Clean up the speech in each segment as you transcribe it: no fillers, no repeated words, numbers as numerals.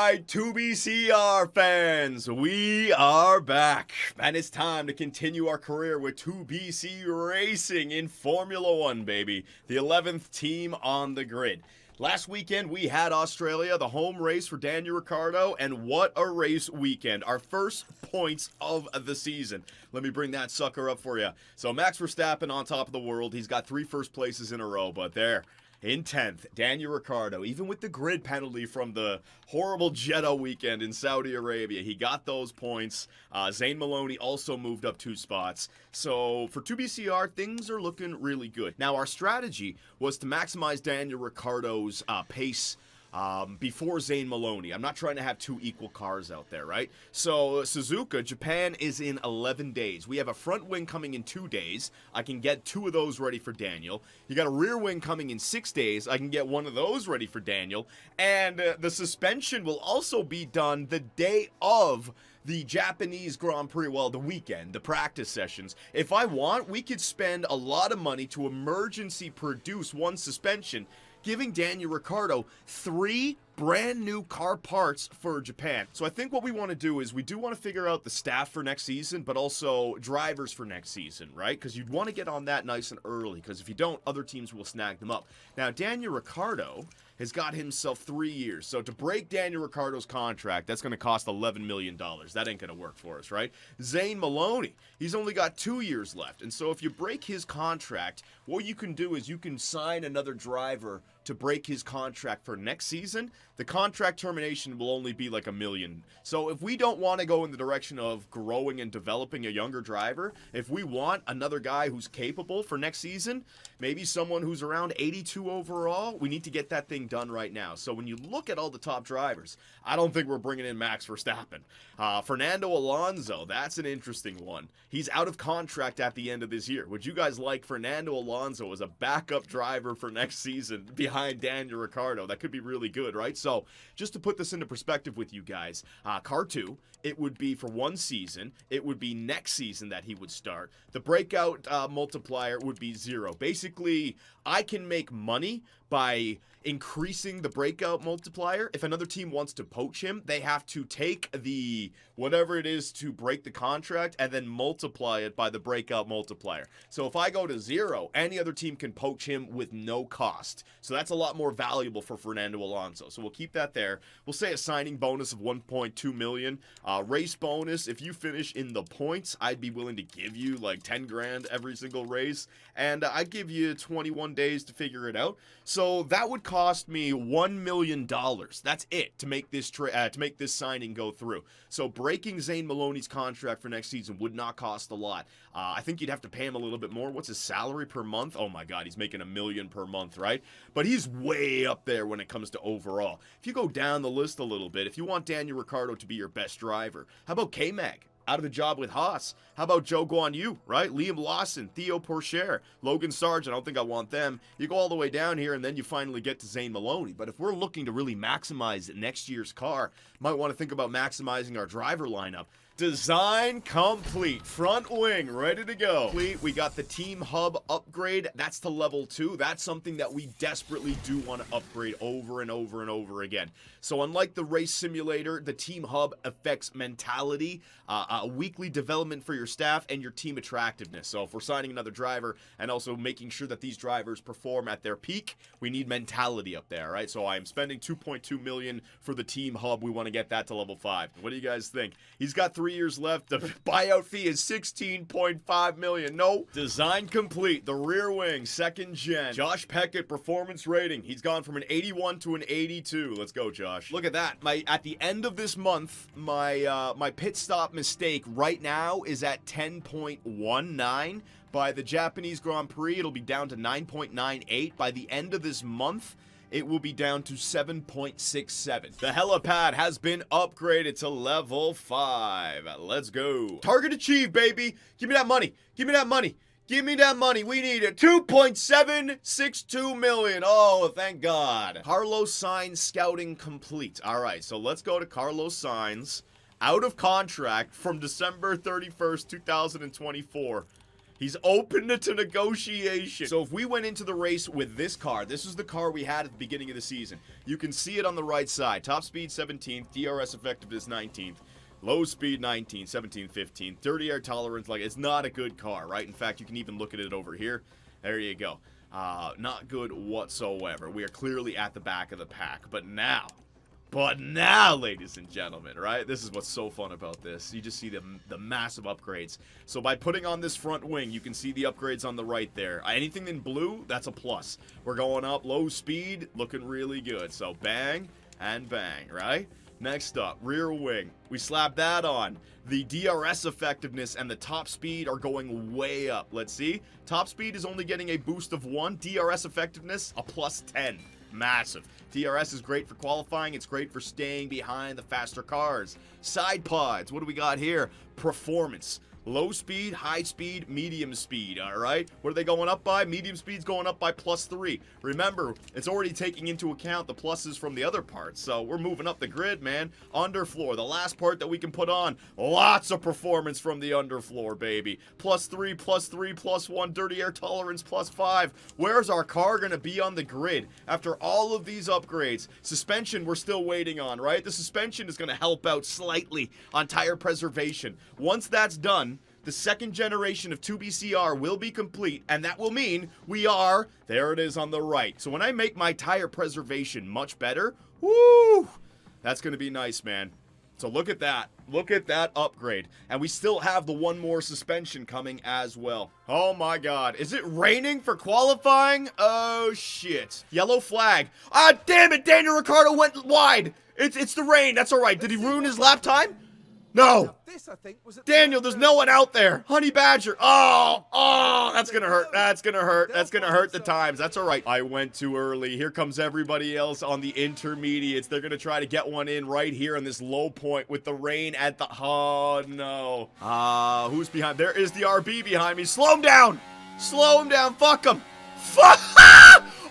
right, 2BCR fans, we are back, and it's time to continue our career with 2BC Racing in Formula One, baby, the 11th team on the grid. Last weekend, we had Australia, the home race for Daniel Ricciardo, and what a race weekend. Our first points of the season. Let me bring that sucker up for you. So Max Verstappen on top of the world. He's got 3 first places in a row, but there. In 10th, Daniel Ricciardo, even with the grid penalty from the horrible Jeddah weekend in Saudi Arabia, he got those points. Zane Maloney also moved up 2 spots. So for 2BCR, things are looking really good. Now, our strategy was to maximize Daniel Ricciardo's pace before Zane Maloney. I'm not trying to have 2 equal cars out there, right? So Suzuka, Japan is in 11 days. We have a front wing coming in 2 days. I can get 2 of those ready for Daniel. You got a rear wing coming in 6 days. I can get 1 of those ready for Daniel. And the suspension will also be done the day of the Japanese Grand Prix, well, the weekend, the practice sessions. If I want, we could spend a lot of money to emergency produce 1 suspension, giving Daniel Ricciardo 3 brand new car parts for Japan. So I think what we want to do is we do want to figure out the staff for next season, but also drivers for next season, right? Because you'd want to get on that nice and early, because if you don't, other teams will snag them up. Now, Daniel Ricciardo has got himself 3 years. So to break Daniel Ricciardo's contract, that's going to cost $11 million. That ain't going to work for us, right? Zane Maloney, he's only got 2 years left. And so if you break his contract, what you can do is you can sign another driver to break his contract for next season. The contract termination will only be like $1 million. So if we don't want to go in the direction of growing and developing a younger driver, if we want another guy who's capable for next season, maybe someone who's around 82 overall, we need to get that thing done right now. So when you look at all the top drivers, I don't think we're bringing in Max Verstappen. Fernando Alonso, that's an interesting one. He's out of contract at the end of this year. Would you guys like Fernando Alonso as a backup driver for next season behind Daniel Ricciardo? That could be really good, right? So just to put this into perspective with you guys, Car 2, it would be for 1 season. It would be next season that he would start. The breakout multiplier would be 0. Basically, I can make money by increasing the breakout multiplier. If another team wants to poach him, they have to take the whatever it is to break the contract and then multiply it by the breakout multiplier. So if I go to 0, any other team can poach him with no cost. So that's a lot more valuable for Fernando Alonso. So we'll keep that there. We'll say a signing bonus of 1.2 million. Race bonus, if you finish in the points, I'd be willing to give you like 10 grand every single race. And I'd give you 21 days to figure it out. So that would cost me $1 million. That's it to make this signing go through. So breaking Zane Maloney's contract for next season would not cost a lot. I think you'd have to pay him a little bit more. What's his salary per month? Oh my God, he's making $1 million per month, right? But he's way up there when it comes to overall. If you go down the list a little bit, if you want Daniel Ricciardo to be your best driver, how about K-Mag? Out of the job with Haas. How about Joe Guan Yu, right? Liam Lawson, Theo Pourchaire, Logan Sargent. I don't think I want them. You go all the way down here, and then you finally get to Zane Maloney. But if we're looking to really maximize next year's car, might want to think about maximizing our driver lineup. Design complete. Front wing ready to go. We got the team hub upgrade. That's to level 2. That's something that we desperately do want to upgrade over and over and over again. So unlike the race simulator, the team hub affects mentality, a weekly development for your staff, and your team attractiveness. So if we're signing another driver and also making sure that these drivers perform at their peak, we need mentality up there, right? So I'm spending 2.2 million for the team hub. We want to get that to level 5. What do you guys think? He's got 3 years left. The buyout fee is 16.5 million. No. Design complete. The rear wing, 2nd gen. Josh Peckett performance rating. He's gone from an 81 to an 82. Let's go, Josh. Look at that. At the end of this month, my pit stop mistake right now is at 10.19. By the Japanese Grand Prix, it'll be down to 9.98. By the end of this month, it will be down to 7.67. The helipad has been upgraded to level 5. Let's go. Target achieved, baby. Give me that money. Give me that money. Give me that money. We need it. 2.762 million. Oh, thank God. Carlos Sainz scouting complete. All right, so let's go to Carlos Sainz. Out of contract from December 31st, 2024. He's open to negotiation. So if we went into the race with this car, this is the car we had at the beginning of the season. You can see it on the right side. Top speed 17th, DRS effectiveness 19th. Low speed 19, 17, 15. Dirty air tolerance, like, it's not a good car, right? In fact, you can even look at it over here. There you go. Not good whatsoever. We are clearly at the back of the pack. But now, ladies and gentlemen, right? This is what's so fun about this. You just see the massive upgrades. So by putting on this front wing, you can see the upgrades on the right there. Anything in blue, that's a plus. We're going up, low speed, looking really good. So bang and bang, right? Next up, rear wing. We slap that on. The DRS effectiveness and the top speed are going way up. Let's see. Top speed is only getting a boost of 1. DRS effectiveness, a plus 10. Massive. DRS is great for qualifying. It's great for staying behind the faster cars. Side pods. What do we got here? Performance. Low speed, high speed, medium speed, all right? What are they going up by? Medium speed's going up by plus 3. Remember, it's already taking into account the pluses from the other parts, so we're moving up the grid, man. Underfloor, the last part that we can put on. Lots of performance from the underfloor, baby. Plus 3, plus 3, plus 1, dirty air tolerance, plus 5. Where's our car gonna be on the grid after all of these upgrades? Suspension, we're still waiting on, right? The suspension is gonna help out slightly on tire preservation. Once that's done, the second generation of 2BCR will be complete, and that will mean we are, there it is on the right. So when I make my tire preservation much better, woo, that's going to be nice, man. So look at that. Look at that upgrade. And we still have the one more suspension coming as well. Oh my God. Is it raining for qualifying? Oh shit. Yellow flag. Ah, damn it. Daniel Ricciardo went wide. It's the rain. That's all right. Did he ruin his lap time? No. Daniel, there's no one out there. Honey Badger. Oh, that's gonna hurt. That's gonna hurt. That's gonna hurt the times. That's all right. I went too early. Here comes everybody else on the intermediates. They're gonna try to get one in right here on this low point with the rain at the... Oh, no. Who's behind? There is the RB behind me. Slow him down. Slow him down. Fuck him. Fuck.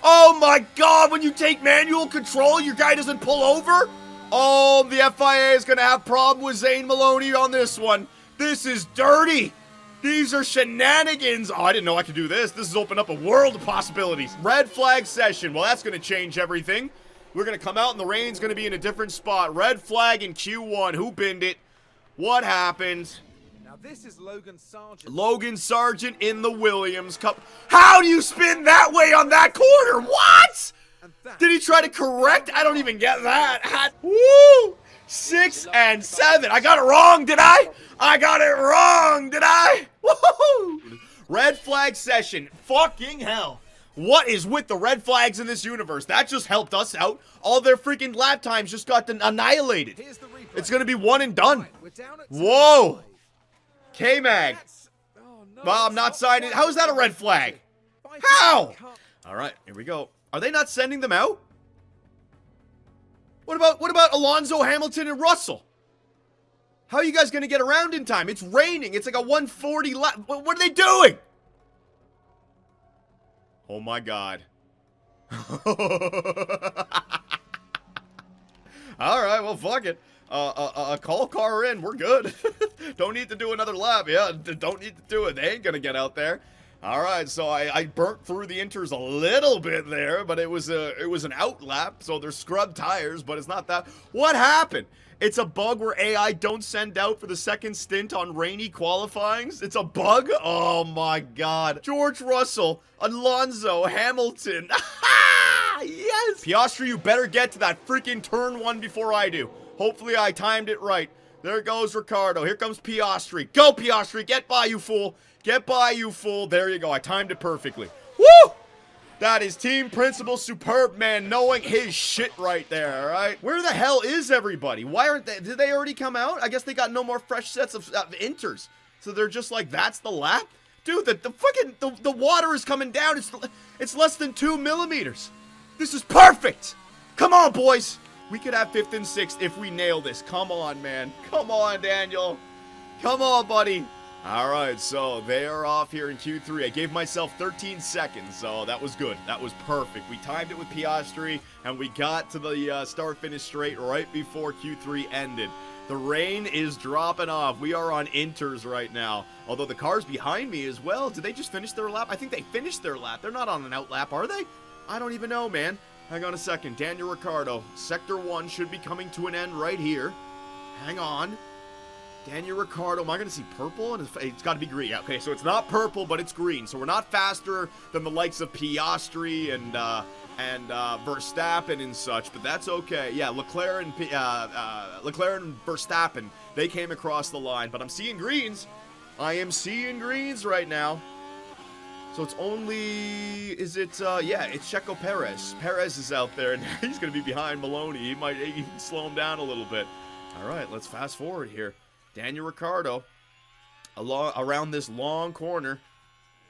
Oh, my God. When you take manual control, your guy doesn't pull over? Oh, the FIA is going to have problem with Zane Maloney on this one. This is dirty. These are shenanigans. Oh, I didn't know I could do this. This has opened up a world of possibilities. Red flag session. Well, that's going to change everything. We're going to come out and the rain's going to be in a different spot. Red flag in Q1. Who binned it? What happened? Now this is Logan Sargent. Logan Sargent in the Williams Cup. How do you spin that way on that corner? What? Did he try to correct? I don't even get that. Woo! 6 and 7. I got it wrong, did I? I got it wrong, did I? Woohoo! Red flag session. Fucking hell. What is with the red flags in this universe? That just helped us out. All their freaking lap times just got annihilated. It's going to be one and done. Whoa. K-Mag. Well, I'm not signing. How is that a red flag? How? All right, here we go. Are they not sending them out? What about Alonso, Hamilton, and Russell? How are you guys going to get around in time? It's raining. It's like a 140 lap. What are they doing? Oh my God. All right, well, fuck it. Call car in. We're good. Don't need to do another lap. Yeah, don't need to do it. They ain't going to get out there. All right, so I burnt through the inters a little bit there, but it was an out lap, so they're scrubbed tires, but it's not that. What happened? It's a bug where AI don't send out for the second stint on rainy qualifyings? It's a bug? Oh my God. George Russell, Alonso, Hamilton. Yes! Piastri, you better get to that freaking turn 1 before I do. Hopefully I timed it right. There goes Ricciardo. Here comes Piastri. Go, Piastri. Get by, you fool. Get by, you fool. There you go. I timed it perfectly. Woo! That is team principal superb, man, knowing his shit right there, all right? Where the hell is everybody? Why aren't they? Did they already come out? I guess they got no more fresh sets of inters. So they're just like, that's the lap? Dude, the water is coming down. It's less than 2 millimeters. This is perfect. Come on, boys. We could have 5th and 6th if we nail this. Come on, man. Come on, Daniel. Come on, buddy. All right, so they are off here in Q3. I gave myself 13 seconds, so that was good. That was perfect. We timed it with Piastri, and we got to the start-finish straight right before Q3 ended. The rain is dropping off. We are on inters right now, although the cars behind me as well. Did they just finish their lap? I think they finished their lap. They're not on an out lap, are they? I don't even know, man. Hang on a second. Daniel Ricciardo. Sector 1 should be coming to an end right here. Hang on. Daniel Ricciardo, am I going to see purple? And it's got to be green. Yeah, okay, so it's not purple, but it's green. So we're not faster than the likes of Piastri and Verstappen and such, but that's okay. Yeah, Leclerc and Verstappen, they came across the line, but I'm seeing greens. I am seeing greens right now. So it's only, yeah, it's Checo Perez. Perez is out there, and he's going to be behind Maloney. He might even slow him down a little bit. All right, let's fast forward here. Daniel Ricciardo around this long corner,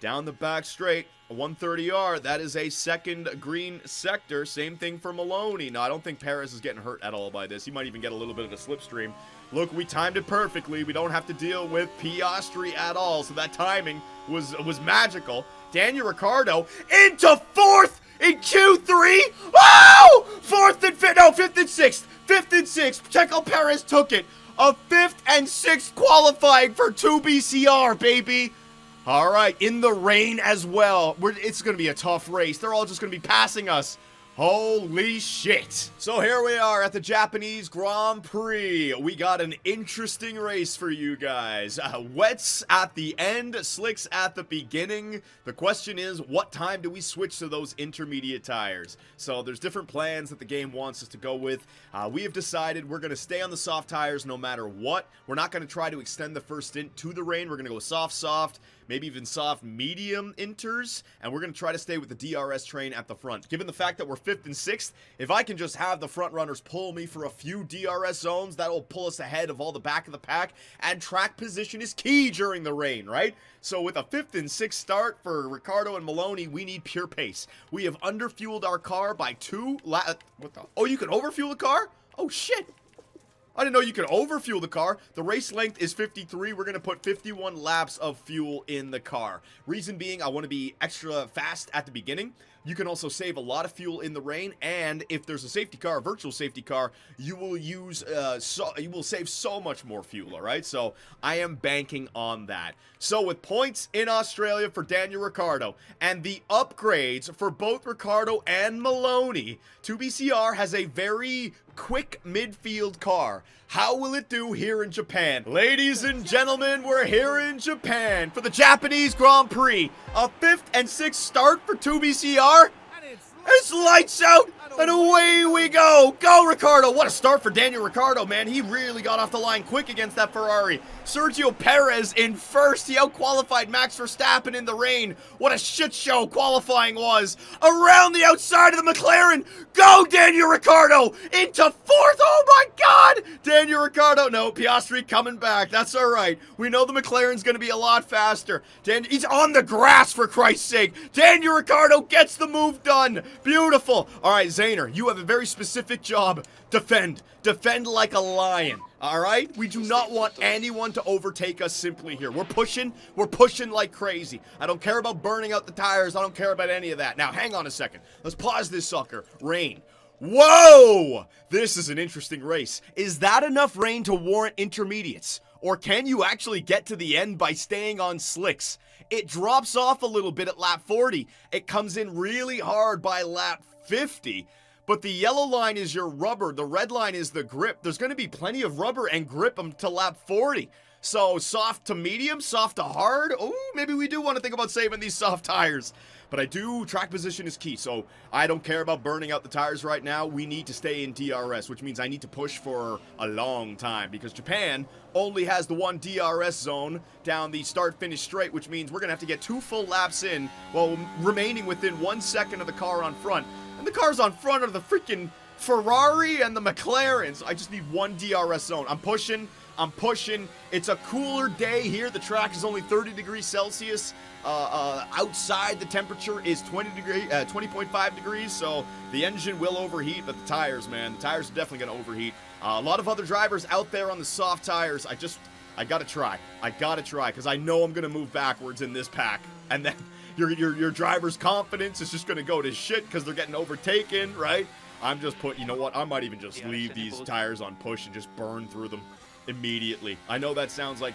down the back straight, a 130R. That is a second green sector. Same thing for Maloney. Now, I don't think Perez is getting hurt at all by this. He might even get a little bit of a slipstream. Look, we timed it perfectly. We don't have to deal with Piastri at all, so that timing was magical. Daniel Ricciardo into fourth in Q3. Oh! Fifth and sixth. Checo Perez took it. A 5th and 6th qualifying for 2BCR, baby. All right, in the rain as well. It's going to be a tough race. They're all just going to be passing us. Holy shit. So here we are at the Japanese Grand Prix. We got an interesting race for you guys. Wets at the end, slicks at the beginning. The question is, what time do we switch to those intermediate tires? So there's different plans that the game wants us to go with. We have decided we're going to stay on the soft tires no matter what. We're not going to try to extend the first stint to the rain. We're going to go soft, maybe even soft medium inters, and we're going to try to stay with the DRS train at the front. Given the fact that we're 5th and 6th, if I can just have the front runners pull me for a few DRS zones, that will pull us ahead of all the back of the pack, and track position is key during the rain, right? So with a 5th and 6th start for Ricciardo and Maloney, we need pure pace. We have underfueled our car by oh, you can overfuel the car? Oh, shit. I didn't know you could overfuel the car. The race length is 53. We're going to put 51 laps of fuel in the car. Reason being, I want to be extra fast at the beginning. You can also save a lot of fuel in the rain, and if there's a safety car, a virtual safety car, you will save so much more fuel, all right? So I am banking on that. So with points in Australia for Daniel Ricciardo and the upgrades for both Ricciardo and Maloney, 2BCR has a very quick midfield car. How will it do here in Japan? Ladies and gentlemen, we're here in Japan for the Japanese Grand Prix. A 5th and 6th start for 2BCR. It's lights out, and away we go. Go, Ricciardo. What a start for Daniel Ricciardo, man. He really got off the line quick against that Ferrari. Sergio Perez in first. He outqualified Max Verstappen in the rain. What a shit show qualifying was. Around the outside of the McLaren. Go, Daniel Ricciardo. Into fourth. Oh, my God. Daniel Ricciardo. No, Piastri coming back. That's all right. We know the McLaren's going to be a lot faster. He's on the grass, for Christ's sake. Daniel Ricciardo gets the move done. Beautiful. All right, Zaner, you have a very specific job. Defend. Defend like a lion. All right? We do not want anyone to overtake us simply here. We're pushing like crazy. I don't care about burning out the tires. I don't care about any of that. Now, hang on a second. Let's pause this sucker. Rain. Whoa! This is an interesting race. Is that enough rain to warrant intermediates? Or can you actually get to the end by staying on slicks? It drops off a little bit at lap 40. It comes in really hard by lap 50. But the yellow line is your rubber. The red line is the grip. There's going to be plenty of rubber and grip to lap 40. So soft to medium, soft to hard. Oh, maybe we do want to think about saving these soft tires. But track position is key. So I don't care about burning out the tires right now. We need to stay in DRS, which means I need to push for a long time because Japan only has the one DRS zone down the start-finish straight, which means we're going to have to get 2 full laps in while remaining within 1 second of the car on front. And the cars on front are the freaking Ferrari and the McLarens. I just need 1 DRS zone. I'm pushing. It's a cooler day here. The track is only 30 degrees Celsius. Outside, the temperature is 20.5 degrees, so the engine will overheat, but the tires, man, the tires are definitely going to overheat. A lot of other drivers out there on the soft tires. I gotta try. I gotta try, because I know I'm gonna move backwards in this pack. And then your driver's confidence is just gonna go to shit because they're getting overtaken, right? I'm just you know what? I might even just leave these tires on push and just burn through them immediately. I know that sounds like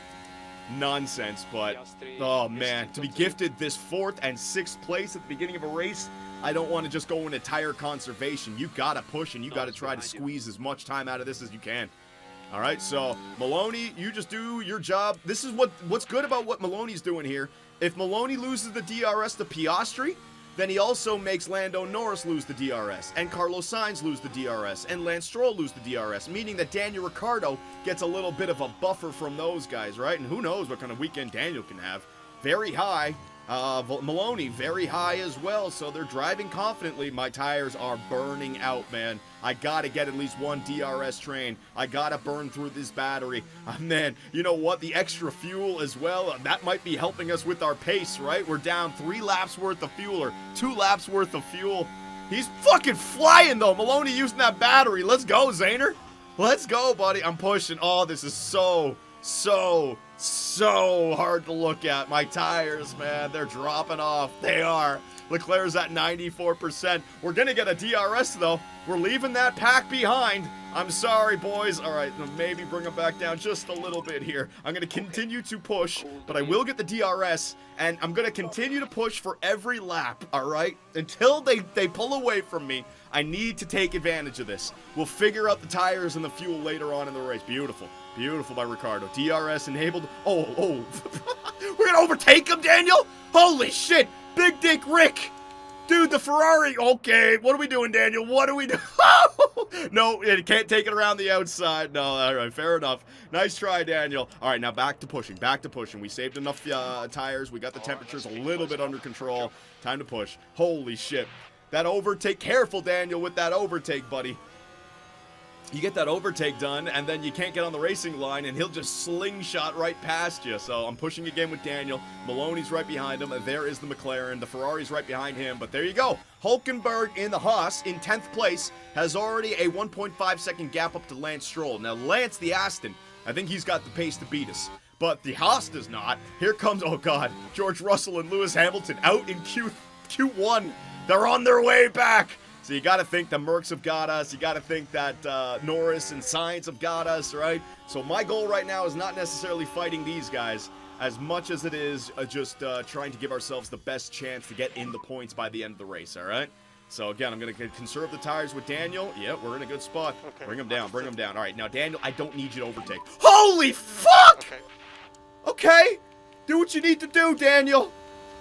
nonsense, but oh man, to be gifted this 4th and 6th place at the beginning of a race, I don't want to just go into tire conservation. You gotta push and you gotta try to squeeze as much time out of this as you can. All right, so Maloney, you just do your job. This is what's good about what Maloney's doing here. If Maloney loses the DRS to Piastri, then he also makes Lando Norris lose the DRS, and Carlos Sainz lose the DRS, and Lance Stroll lose the DRS, meaning that Daniel Ricciardo gets a little bit of a buffer from those guys, right? And who knows what kind of weekend Daniel can have. Very high. Maloney, very high as well, so they're driving confidently. My tires are burning out, man. I gotta get at least one DRS train. I gotta burn through this battery. Man, you know what? The extra fuel as well, that might be helping us with our pace, right? We're down 3 laps worth of fuel, or 2 laps worth of fuel. He's fucking flying, though. Maloney using that battery. Let's go, Zayner. Let's go, buddy. I'm pushing. Oh, this is so hard to look at. My tires, man, they're dropping off. They are. Leclerc's at 94%. We're gonna get a DRS, though. We're leaving that pack behind. I'm sorry, boys. All right, maybe bring them back down just a little bit here. I'm gonna continue to push, but I will get the DRS, and I'm gonna continue to push for every lap, all right? Until they pull away from me. I need to take advantage of this. We'll figure out the tires and the fuel later on in the race. Beautiful. Beautiful by Ricciardo. DRS enabled. Oh. We're going to overtake him, Daniel? Holy shit. Big Dick Rick. Dude, the Ferrari. Okay. What are we doing, Daniel? What are we doing? No, it can't take it around the outside. No, all right. Fair enough. Nice try, Daniel. All right, now back to pushing. Back to pushing. We saved enough tires. We got the temperatures a little bit under control. Time to push. Holy shit. That overtake. Careful, Daniel, with that overtake, buddy. You get that overtake done, and then you can't get on the racing line, and he'll just slingshot right past you. So I'm pushing again with Daniel. Maloney's right behind him, and there is the McLaren. The Ferrari's right behind him, but there you go. Hulkenberg in the Haas in 10th place has already a 1.5-second gap up to Lance Stroll. Now, Lance, the Aston, I think he's got the pace to beat us. But the Haas does not. Here comes, oh God, George Russell and Lewis Hamilton out in Q1. They're on their way back. So you got to think the Mercs have got us. You got to think that Norris and Sainz have got us, right? So my goal right now is not necessarily fighting these guys as much as it is just trying to give ourselves the best chance to get in the points by the end of the race, all right? So again, I'm going to conserve the tires with Daniel. Yeah, we're in a good spot. Okay. Bring him down, bring him down. All right, now Daniel, I don't need you to overtake. Holy fuck! Okay, do what you need to do, Daniel.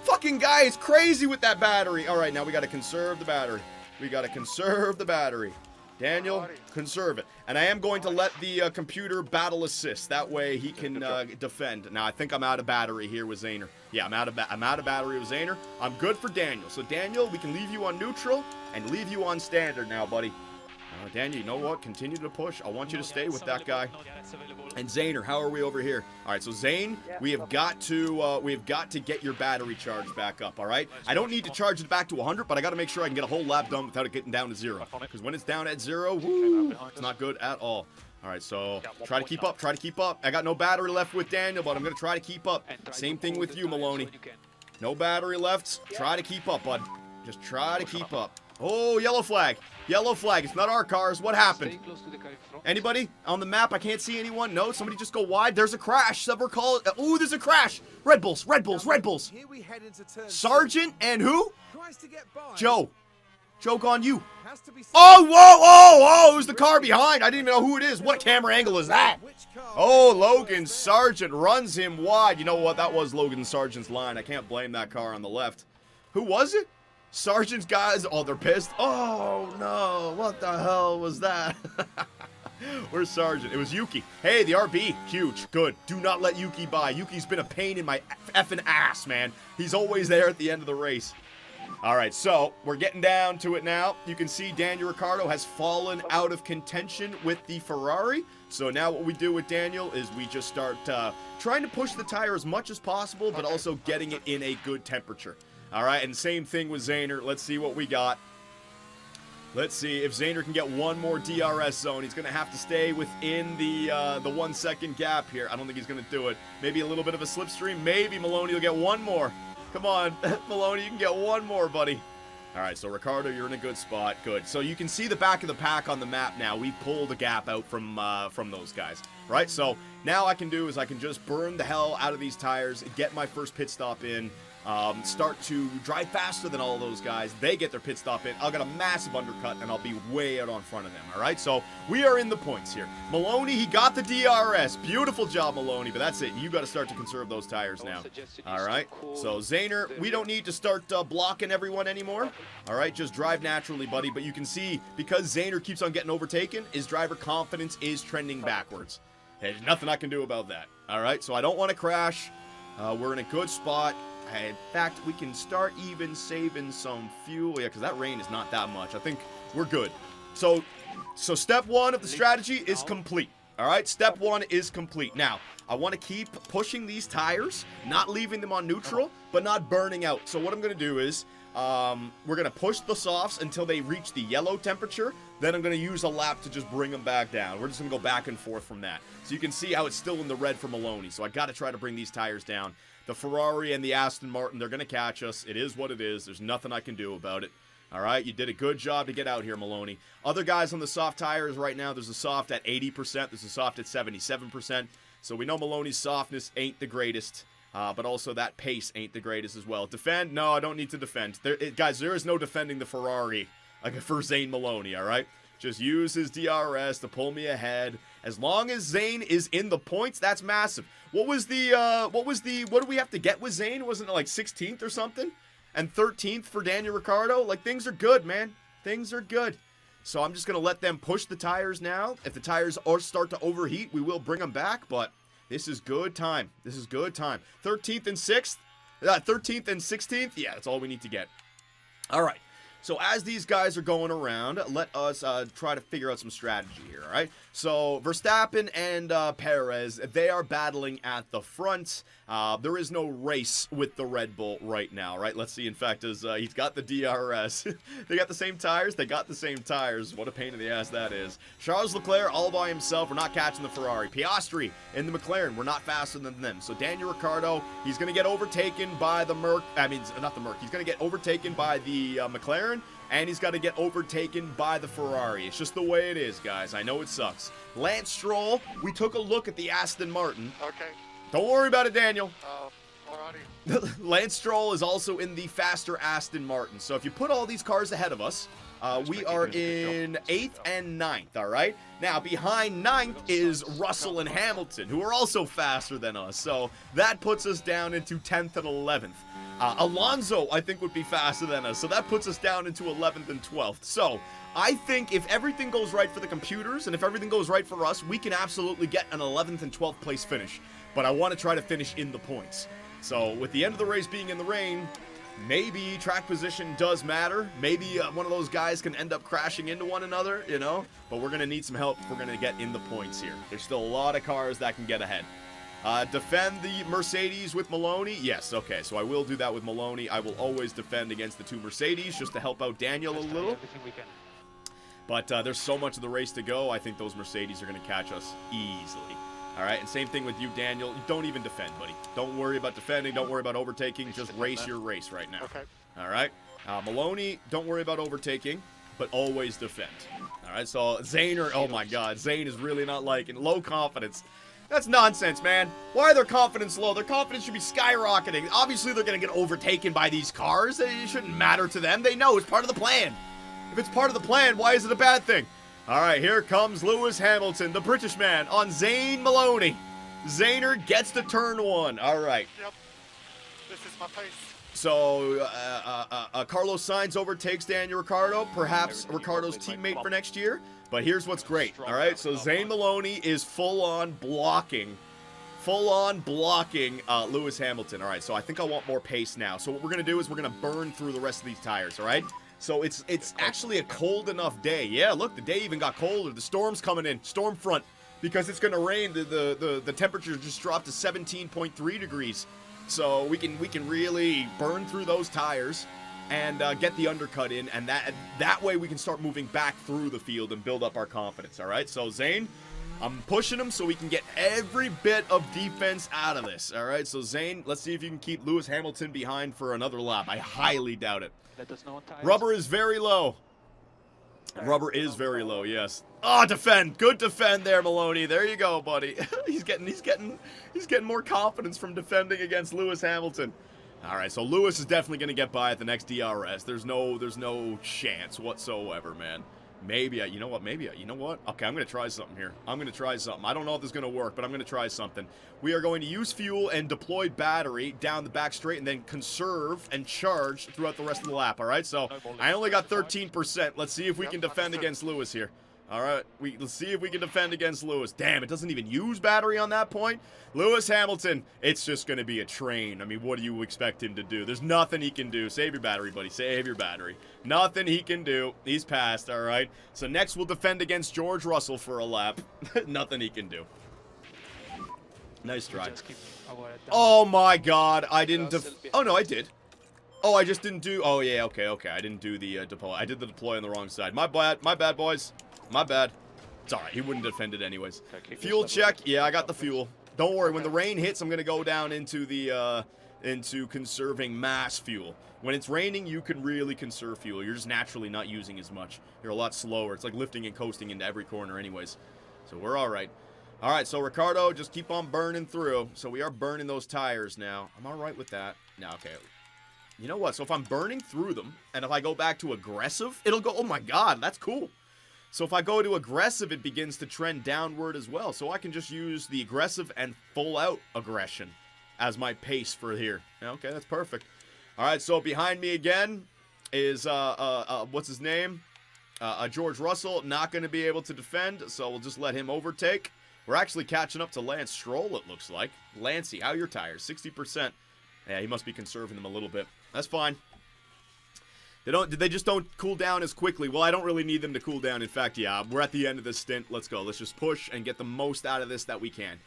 Fucking guy is crazy with that battery. All right, now we got to conserve the battery. We got to conserve the battery. Daniel, conserve it. And I am going to let the computer battle assist. That way he can defend. Now, I think I'm out of battery here with Zayner. Yeah, I'm out of battery with Zayner. I'm good for Daniel. So, Daniel, we can leave you on neutral and leave you on standard now, buddy. Daniel, you know what? Continue to push. I want you to stay with that guy. And Zayner, how are we over here? All right, so Zane, we have got to get your battery charged back up. All right, I don't need to charge it back to 100, but I got to make sure I can get a whole lap done without it getting down to 0. Because when it's down at 0, woo, it's not good at all. All right, so try to keep up. Try to keep up. I got no battery left with Daniel, but I'm gonna try to keep up. Same thing with you, Maloney. No battery left. Try to keep up, bud. Just try to keep up. Oh, yellow flag. Yellow flag. It's not our cars. What happened? Anybody on the map? I can't see anyone. No, somebody just go wide. There's a crash. Several call. Ooh, there's a crash. Red Bulls. Red Bulls. Red Bulls. Sargent and who? Joe. Joke on you. Oh, whoa. Who's the car behind? I didn't even know who it is. What camera angle is that? Oh, Logan Sargent runs him wide. You know what? That was Logan Sargent's line. I can't blame that car on the left. Who was it? Sargent's guys, oh, they're pissed. Oh, no. What the hell was that? Where's Sargent? It was Yuki. Hey, the RB. Huge. Good. Do not let Yuki by. Yuki's been a pain in my effing ass, man. He's always there at the end of the race. All right, so we're getting down to it now. You can see Daniel Ricciardo has fallen out of contention with the Ferrari. So now what we do with Daniel is we just start trying to push the tire as much as possible, but also getting it in a good temperature. All right, and same thing with Zayner. Let's see what we got. Let's see if Zaner can get one more DRS zone. He's going to have to stay within the 1 second gap here. I don't think he's going to do it. Maybe a little bit of a slipstream. Maybe Maloney will get one more. Come on, Maloney, you can get one more, buddy. All right, so Ricardo, you're in a good spot. Good. So you can see the back of the pack on the map now. We pulled a gap out from those guys, right? So now I can do is I can just burn the hell out of these tires, get my first pit stop in, start to drive faster than all those guys. They get their pit stop in. I'll get a massive undercut, and I'll be way out on front of them, all right? So we are in the points here. Maloney, he got the DRS. Beautiful job, Maloney, but that's it. You got to start to conserve those tires now, all right? So Zaner, we don't need to start blocking everyone anymore, all right? Just drive naturally, buddy, but you can see because Zaner keeps on getting overtaken, his driver confidence is trending backwards. There's nothing I can do about that, all right? So I don't want to crash. We're in a good spot. In fact, we can start even saving some fuel. Yeah, because that rain is not that much. I think we're good. So step one of the strategy is complete. All right, step one is complete. Now, I want to keep pushing these tires, not leaving them on neutral, but not burning out. So what I'm going to do is we're going to push the softs until they reach the yellow temperature. Then I'm going to use a lap to just bring them back down. We're just going to go back and forth from that. So you can see how it's still in the red for Maloney. So I got to try to bring these tires down. The Ferrari and the Aston Martin, they're going to catch us. It is what it is. There's nothing I can do about it. All right, you did a good job to get out here, Maloney. Other guys on the soft tires right now, there's a soft at 80%. There's a soft at 77%. So we know Maloney's softness ain't the greatest. But also that pace ain't the greatest as well. Defend? No, I don't need to defend. Guys, there is no defending the Ferrari for Zane Maloney, all right? Just use his DRS to pull me ahead. As long as Zane is in the points, that's massive. What do we have to get with Zane? Wasn't it like 16th or something? And 13th for Daniel Ricciardo? Like, things are good, man. Things are good. So I'm just going to let them push the tires now. If the tires start to overheat, we will bring them back, but this is good time. This is good time. 13th and 6th? 13th and 16th? Yeah, that's all we need to get. All right. So as these guys are going around, let us try to figure out some strategy here, all right? So Verstappen and Perez, they are battling at the front. There is no race with the Red Bull right now, right? Let's see, in fact, as he's got the DRS. They got the same tires? They got the same tires. What a pain in the ass that is. Charles Leclerc all by himself. We're not catching the Ferrari. Piastri in the McLaren. We're not faster than them. So Daniel Ricciardo, he's going to get overtaken by the Merc. I mean, not the Merc. He's going to get overtaken by the McLaren. And he's got to get overtaken by the Ferrari. It's just the way it is, guys. I know it sucks. Lance Stroll, we took a look at the Aston Martin. Okay. Don't worry about it, Daniel. Alrighty. Lance Stroll is also in the faster Aston Martin. So if you put all these cars ahead of us, we are in 8th and 9th, all right? Now, behind 9th is Russell and Hamilton, who are also faster than us. So that puts us down into 10th and 11th. Alonso, I think, would be faster than us. So that puts us down into 11th and 12th. So I think if everything goes right for the computers and if everything goes right for us, we can absolutely get an 11th and 12th place finish. But I want to try to finish in the points. So with the end of the race being in the rain, maybe track position does matter. Maybe one of those guys can end up crashing into one another, you know. But we're going to need some help if we're going to get in the points here. There's still a lot of cars that can get ahead. Defend the Mercedes with Maloney? Yes, okay, so I will do that with Maloney. I will always defend against the two Mercedes just to help out Daniel a little. But there's so much of the race to go. I think those Mercedes are going to catch us easily. All right, and same thing with you, Daniel. Don't even defend, buddy. Don't worry about defending. Don't worry about overtaking. Just race your race right now. Okay. All right? Maloney, don't worry about overtaking, but always defend. All right, so Zaner, oh my God. Zane is really not liking low confidence. That's nonsense, man. Why are their confidence low? Their confidence should be skyrocketing. Obviously, they're going to get overtaken by these cars. It shouldn't matter to them. They know it's part of the plan. If it's part of the plan, why is it a bad thing? All right, here comes Lewis Hamilton, the British man, on Zane Maloney. Zaner gets to turn one. All right. Yep. This is my pace. So, Carlos Sainz overtakes Daniel Ricciardo, perhaps Ricciardo's teammate for next year. But here's what's great, all right? So Zane Maloney is full-on blocking Lewis Hamilton. All right, so I think I want more pace now. So what we're going to do is we're going to burn through the rest of these tires, all right? So it's actually a cold enough day. Yeah, look, the day even got colder. The storm's coming in, storm front, because it's going to rain. The temperature just dropped to 17.3 degrees. So we can really burn through those tires. and get the undercut in, and that way we can start moving back through the field and build up our confidence, all right? So, Zane, I'm pushing him so we can get every bit of defense out of this, all right? So, Zane, let's see if you can keep Lewis Hamilton behind for another lap. I highly doubt it. Let us know on tires. Rubber is very low. Rubber is very low, yes. Oh, defend. Good defend there, Maloney. There you go, buddy. he's getting more confidence from defending against Lewis Hamilton. All right, so Lewis is definitely going to get by at the next DRS. There's no chance whatsoever, man. Maybe, you know what? Okay, I'm going to try something here. I don't know if this is going to work, but I'm going to try something. We are going to use fuel and deployed battery down the back straight and then conserve and charge throughout the rest of the lap, all right? So I only got 13%. Let's see if we can defend against Lewis here. All right, let's see if we can defend against Lewis. Damn, it doesn't even use battery on that point. Lewis Hamilton, it's just going to be a train. I mean, what do you expect him to do? There's nothing he can do. Save your battery, buddy. Save your battery. Nothing he can do. He's passed, all right? So next we'll defend against George Russell for a lap. Nothing he can do. Nice try. Oh, my God. I didn't Oh, no, I did. Oh, I just didn't do... Oh, yeah, okay. I didn't do the deploy. I did the deploy on the wrong side. My bad, boys. My bad. It's alright, he wouldn't defend it anyways. Fuel check, yeah, I got the fuel. Don't worry, when the rain hits, I'm gonna go down into the, into conserving mass fuel. When it's raining, you can really conserve fuel. You're just naturally not using as much. You're a lot slower. It's like lifting and coasting into every corner anyways. So we're alright. Alright, so Ricardo, just keep on burning through. So we are burning those tires now. I'm alright with that. Now, okay. You know what? So if I'm burning through them, and if I go back to aggressive, it'll go, oh my god, that's cool. So if I go to aggressive, it begins to trend downward as well. So I can just use the aggressive and full out aggression as my pace for here. Okay, that's perfect. All right, so behind me again is, what's his name? George Russell, not going to be able to defend, so we'll just let him overtake. We're actually catching up to Lance Stroll, it looks like. Lancey, how are your tires? 60%. Yeah, he must be conserving them a little bit. That's fine. They just don't cool down as quickly. Well, I don't really need them to cool down. In fact, yeah, we're at the end of this stint. Let's go. Let's just push and get the most out of this that we can.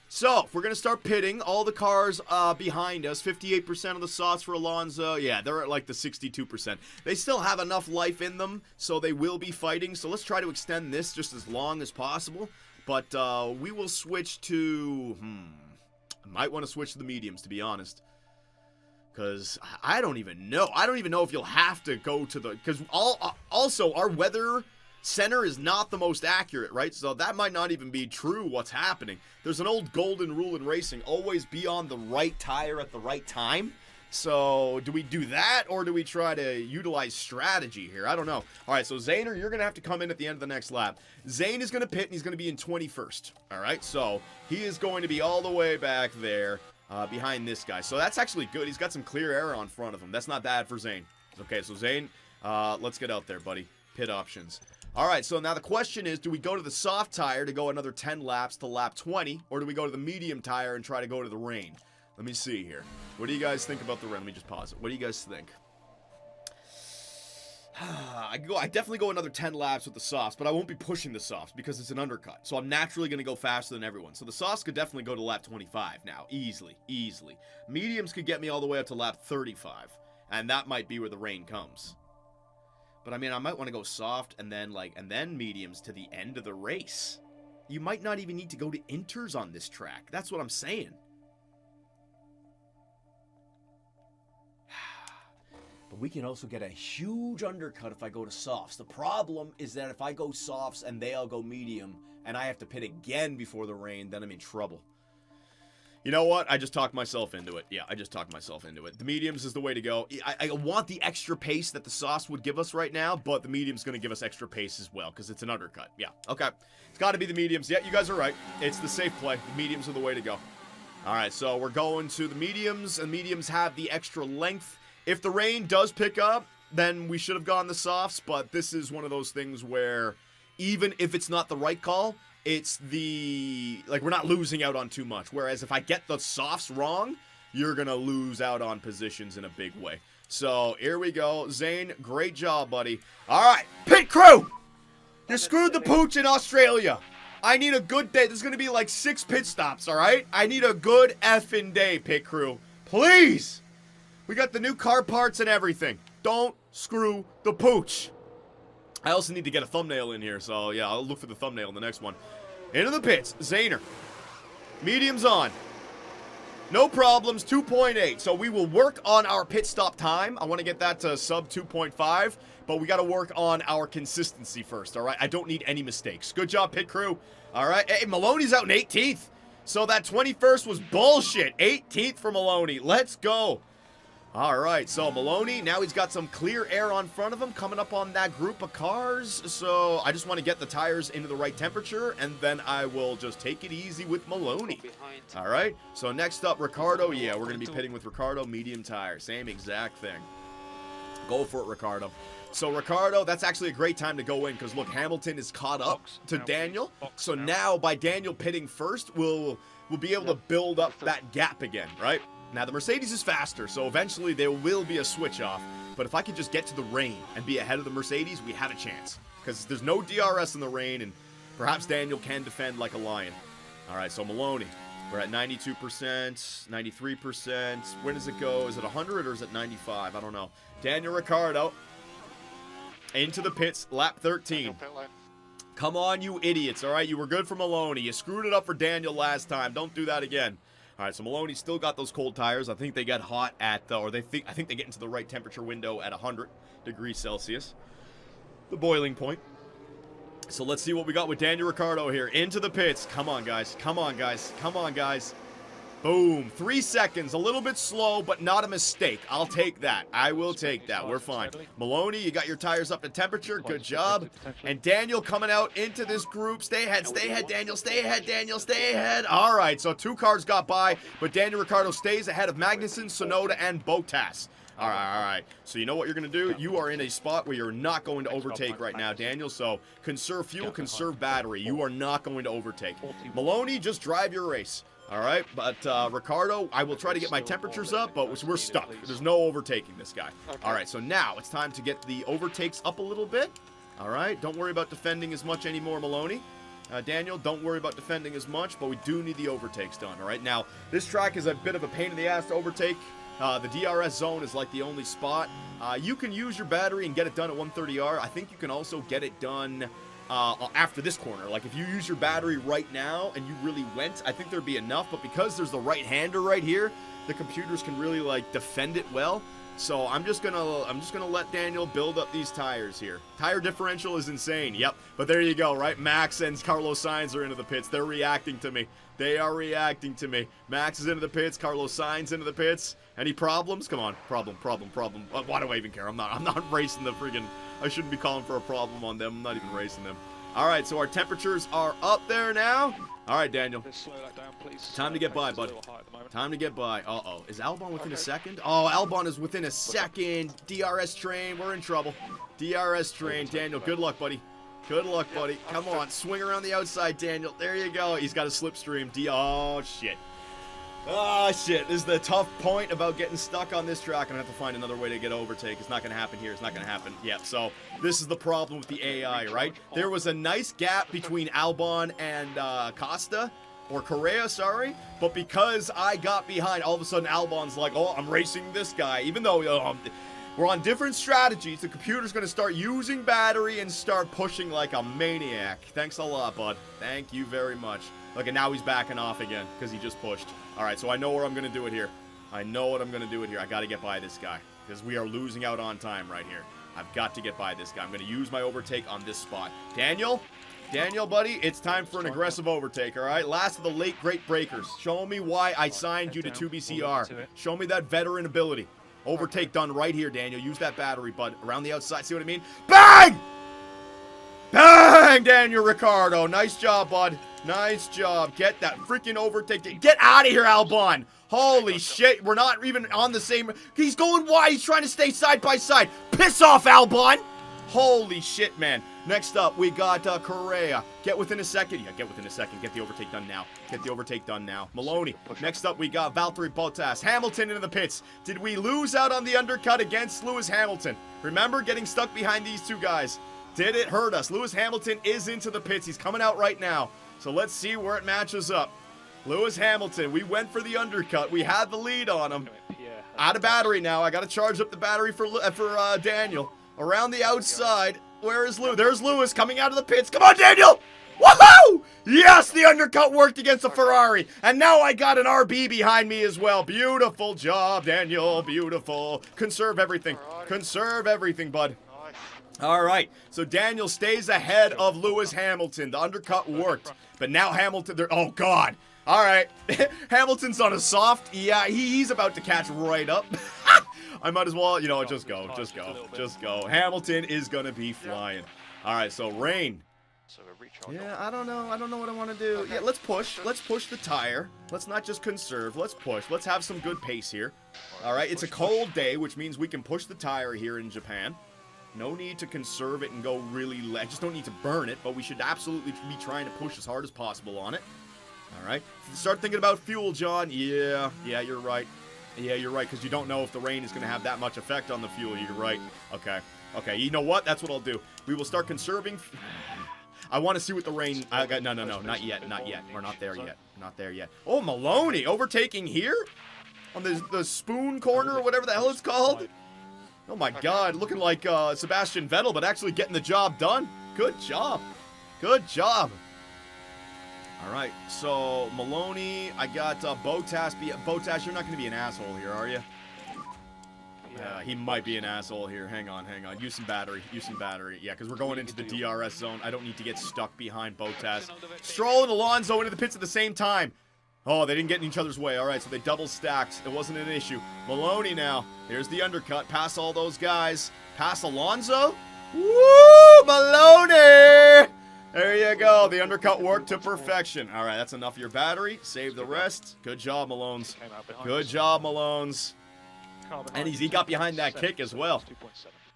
So, if we're going to start pitting, all the cars behind us, 58% of the softs for Alonso. Yeah, they're at like the 62%. They still have enough life in them, so they will be fighting. So, let's try to extend this just as long as possible. But we will switch to... I might want to switch to the mediums, to be honest. Because I don't even know. I don't even know if you'll have to go to the... Because also, our weather center is not the most accurate, right? So that might not even be true what's happening. There's an old golden rule in racing. Always be on the right tire at the right time. So do we do that, or do we try to utilize strategy here? I don't know. All right, so Zaner, you're going to have to come in at the end of the next lap. Zane is going to pit, and he's going to be in 21st. All right, so he is going to be all the way back there. Behind this guy. So that's actually good. He's got some clear air on front of him. That's not bad for Zane. Okay, so Zane, let's get out there, buddy. Pit options. All right, so now the question is, do we go to the soft tire to go another 10 laps to lap 20, or do we go to the medium tire and try to go to the rain? Let me see here. What do you guys think about the rain? Let me just pause it. What do you guys think? I definitely go another 10 laps with the softs, but I won't be pushing the softs because it's an undercut. So I'm naturally going to go faster than everyone. So the softs could definitely go to lap 25 now. Easily. Mediums could get me all the way up to lap 35. And that might be where the rain comes. But I mean, I might want to go soft and then mediums to the end of the race. You might not even need to go to inters on this track. That's what I'm saying. But we can also get a huge undercut if I go to softs. The problem is that if I go softs and they all go medium, and I have to pit again before the rain, then I'm in trouble. You know what? I just talked myself into it. Yeah, I just talked myself into it. The mediums is the way to go. I want the extra pace that the softs would give us right now, but the medium's going to give us extra pace as well, because it's an undercut. Yeah, okay. It's got to be the mediums. Yeah, you guys are right. It's the safe play. The mediums are the way to go. All right, so we're going to the mediums, and mediums have the extra length. If the rain does pick up, then we should have gone the softs, but this is one of those things where even if it's not the right call, it's we're not losing out on too much. Whereas if I get the softs wrong, you're going to lose out on positions in a big way. So here we go. Zane, great job, buddy. All right, pit crew! You screwed the pooch in Australia. I need a good day. There's going to be like 6 pit stops, all right? I need a good effing day, pit crew. Please! We got the new car parts and everything. Don't screw the pooch. I also need to get a thumbnail in here, so yeah, I'll look for the thumbnail in the next one. Into the pits, Zaner. Medium's on. No problems, 2.8. So we will work on our pit stop time. I want to get that to sub 2.5, but we got to work on our consistency first, all right? I don't need any mistakes. Good job, pit crew. All right, hey, Maloney's out in 18th. So that 21st was bullshit. 18th for Maloney. Let's go. All right, so Maloney, now he's got some clear air on front of him coming up on that group of cars. So I just want to get the tires into the right temperature, and then I will just take it easy with Maloney. All right, so next up, Ricardo. Yeah, we're going to be pitting with Ricardo, medium tire. Same exact thing. Go for it, Ricardo. So Ricardo, that's actually a great time to go in because, look, Hamilton is caught up to Daniel. So now by Daniel pitting first, we'll be able to build up that gap again, right? Now, the Mercedes is faster, so eventually there will be a switch off. But if I could just get to the rain and be ahead of the Mercedes, we have a chance. Because there's no DRS in the rain, and perhaps Daniel can defend like a lion. All right, so Maloney, we're at 92%, 93%. Where does it go? Is it 100 or is it 95? I don't know. Daniel Ricciardo into the pits, lap 13. Come on, you idiots, all right? You were good for Maloney. You screwed it up for Daniel last time. Don't do that again. All right, so Maloney still got those cold tires. I think they got hot at, I think they get into the right temperature window at 100 degrees Celsius, the boiling point. So let's see what we got with Daniel Ricciardo here. Into the pits. Come on, guys. Come on, guys. Come on, guys. Boom. 3 seconds. A little bit slow, but not a mistake. I'll take that. I will take that. We're fine. Maloney, you got your tires up to temperature. Good job. And Daniel coming out into this group. Stay ahead. Stay ahead, Daniel. Stay ahead, Daniel. Stay ahead. All right, so 2 cars got by, but Daniel Ricciardo stays ahead of Magnussen, Sonoda, and Bottas. All right. So you know what you're going to do? You are in a spot where you're not going to overtake right now, Daniel. So conserve fuel, conserve battery. You are not going to overtake. Maloney, just drive your race. All right, but Ricardo, I will try to get my temperatures up, but we're stuck. There's no overtaking this guy. All right, so now it's time to get the overtakes up a little bit. All right, don't worry about defending as much anymore, Maloney. Daniel, don't worry about defending as much, but we do need the overtakes done. All right, now this track is a bit of a pain in the ass to overtake. The DRS zone is like the only spot. You can use your battery and get it done at 130R. I think you can also get it done after this corner. Like if you use your battery right now and you really went, I think there'd be enough, but because there's the right-hander right here, the computers can really like defend it well. So I'm just gonna let Daniel build up these tires here. Tire differential is insane. Yep, but there you go, right? Max and Carlos Sainz are into the pits. They're reacting to me. They are reacting to me. Max is into the pits. Carlos Sainz into the pits. Any problems? Come on, problem. Why do I even care? I'm not racing the friggin'. I shouldn't be calling for a problem on them. I'm not even racing them. All right, so our temperatures are up there now. All right, Daniel. Time to get by, bud. Time to get by. Uh-oh. Is Albon within a second? Oh, Albon is within a second. DRS train. We're in trouble. DRS train. Daniel, good luck, buddy. Good luck, buddy. Come on. Swing around the outside, Daniel. There you go. He's got a slipstream. Oh, shit. Oh, shit. This is the tough point about getting stuck on this track. I'm going to have to find another way to get overtake. It's not going to happen here. It's not going to happen. Yeah, so this is the problem with the AI, right? There was a nice gap between Albon and Costa, or Correa, sorry. But because I got behind, all of a sudden Albon's like, oh, I'm racing this guy. Even though we're on different strategies, the computer's going to start using battery and start pushing like a maniac. Thanks a lot, bud. Thank you very much. Look, and now he's backing off again because he just pushed. All right, so I know where I'm going to do it here. I know what I'm going to do it here. I got to get by this guy because we are losing out on time right here. I've got to get by this guy. I'm going to use my overtake on this spot. Daniel, buddy, it's time for an aggressive overtake, all right? Last of the late great breakers. Show me why I signed you to 2BCR. Show me that veteran ability. Overtake done right here, Daniel. Use that battery, bud. Around the outside. See what I mean? Bang! Bang, Daniel Ricciardo. Nice job, bud. Nice job. Get that freaking overtake. Get out of here, Albon. Holy shit. We're not even on the same. He's going wide. He's trying to stay side by side. Piss off, Albon. Holy shit, man. Next up, we got Correa. Get within a second. Yeah, get within a second. Get the overtake done now. Get the overtake done now. Maloney. Next up, we got Valtteri Bottas. Hamilton into the pits. Did we lose out on the undercut against Lewis Hamilton? Remember getting stuck behind these two guys? Did it hurt us? Lewis Hamilton is into the pits. He's coming out right now. So let's see where it matches up. Lewis Hamilton, we went for the undercut. We had the lead on him. Out of battery now. I got to charge up the battery for Daniel. Around the outside. Where is Lewis? There's Lewis coming out of the pits. Come on, Daniel! Woohoo! Yes, the undercut worked against a Ferrari. And now I got an RB behind me as well. Beautiful job, Daniel. Beautiful. Conserve everything. Conserve everything, bud. All right, so Daniel stays ahead of Lewis Hamilton. The undercut worked, but now Hamilton, oh God. All right, Hamilton's on a soft. Yeah, he's about to catch right up. I might as well, you know, just go. Hamilton is going to be flying. All right, so Rain. Yeah, I don't know what I want to do. Yeah, let's push the tire. Let's not just conserve, let's push. Let's have some good pace here. All right, it's a cold day, which means we can push the tire here in Japan. No need to conserve it and go really I just don't need to burn it, but we should absolutely be trying to push as hard as possible on it. All right. Start thinking about fuel, John. Yeah, you're right. Yeah, you're right, because you don't know if the rain is going to have that much effect on the fuel. You're right. Okay, you know what? That's what I'll do. We will start conserving. I want to see what the rain... No, not yet. We're not there yet. Oh, Maloney overtaking here? On the spoon corner or whatever the hell it's called? Oh my God, looking like Sebastian Vettel, but actually getting the job done. Good job. All right, so Maloney, I got Bottas. Bottas, you're not going to be an asshole here, are you? Yeah, he might be an asshole here. Hang on. Use some battery. Yeah, because we're going into the DRS zone. I don't need to get stuck behind Bottas. Stroll and Alonso into the pits at the same time. Oh, they didn't get in each other's way. All right, so they double stacked. It wasn't an issue. Maloney now. Here's the undercut. Pass all those guys. Pass Alonso. Woo! Maloney! There you go. The undercut worked to perfection. All right, that's enough of your battery. Save the rest. Good job, Malones. And he got behind that kick as well.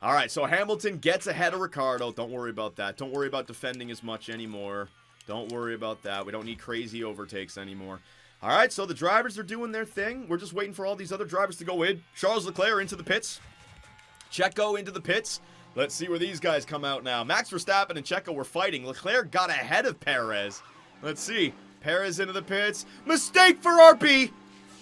All right, so Hamilton gets ahead of Ricciardo. Don't worry about that. Don't worry about defending as much anymore. Don't worry about that. We don't need crazy overtakes anymore. All right, so the drivers are doing their thing. We're just waiting for all these other drivers to go in. Charles Leclerc into the pits. Checo into the pits. Let's see where these guys come out now. Max Verstappen and Checo were fighting. Leclerc got ahead of Perez. Let's see. Perez into the pits. Mistake for RB.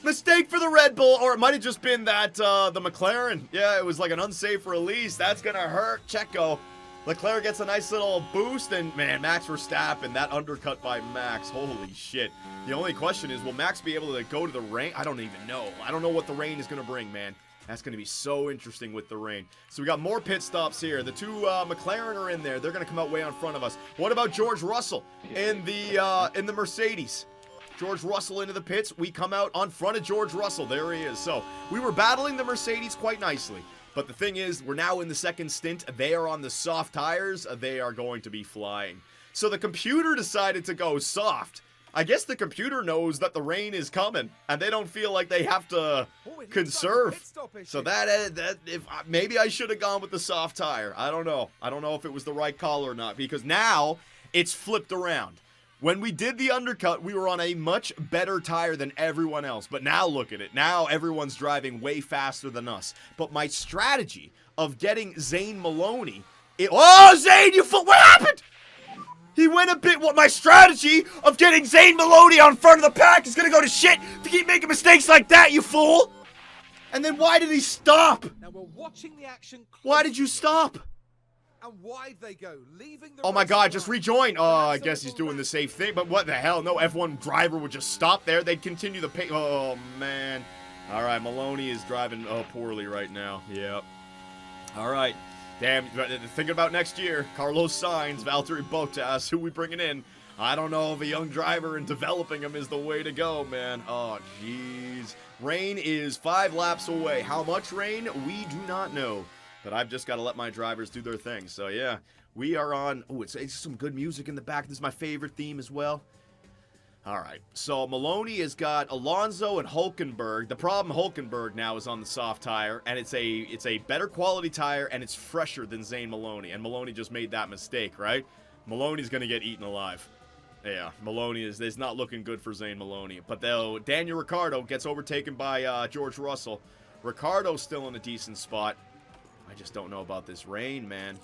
Mistake for the Red Bull. Or it might have just been that the McLaren. Yeah, it was like an unsafe release. That's going to hurt Checo. Leclerc gets a nice little boost, and man, Max Verstappen, that undercut by Max, holy shit. The only question is, will Max be able to go to the rain? I don't even know. I don't know what the rain is going to bring, man. That's going to be so interesting with the rain. So we got more pit stops here. The two McLaren are in there. They're going to come out way on front of us. What about George Russell in the Mercedes? George Russell into the pits. We come out on front of George Russell. There he is. So we were battling the Mercedes quite nicely. But the thing is, we're now in the second stint. They are on the soft tires. They are going to be flying. So the computer decided to go soft. I guess the computer knows that the rain is coming, and they don't feel like they have to conserve. So maybe I should have gone with the soft tire. I don't know. I don't know if it was the right call or not, because now it's flipped around. When we did the undercut, we were on a much better tire than everyone else. But now look at it. Now everyone's driving way faster than us. But my strategy of getting Zane Maloney... Oh, Zane, what happened? He went a bit... my strategy of getting Zane Maloney on front of the pack is going to go to shit if you keep making mistakes like that, you fool. And then why did he stop? Now we're watching the action closely. Why did you stop? And why'd they go? Leaving the oh my God, just rejoin. Oh, I guess he's doing the safe thing. But what the hell? No F1 driver would just stop there. They'd continue the pace. Oh, man. All right, Maloney is driving poorly right now. Yep. All right. Damn, thinking about next year. Carlos Sainz, Valtteri Bottas, who we bringing in? I don't know if a young driver and developing him is the way to go, man. Oh, jeez. Rain is 5 laps away. How much rain? We do not know. But I've just got to let my drivers do their thing. So, yeah, we are on... Oh, it's some good music in the back. This is my favorite theme as well. All right. So, Maloney has got Alonso and Hulkenberg. The problem, Hulkenberg now is on the soft tire. And it's a better quality tire, and it's fresher than Zane Maloney. And Maloney just made that mistake, right? Maloney's going to get eaten alive. Yeah, Maloney is not looking good for Zane Maloney. But, though, Daniel Ricciardo gets overtaken by George Russell. Ricciardo's still in a decent spot. I just don't know about this rain, man.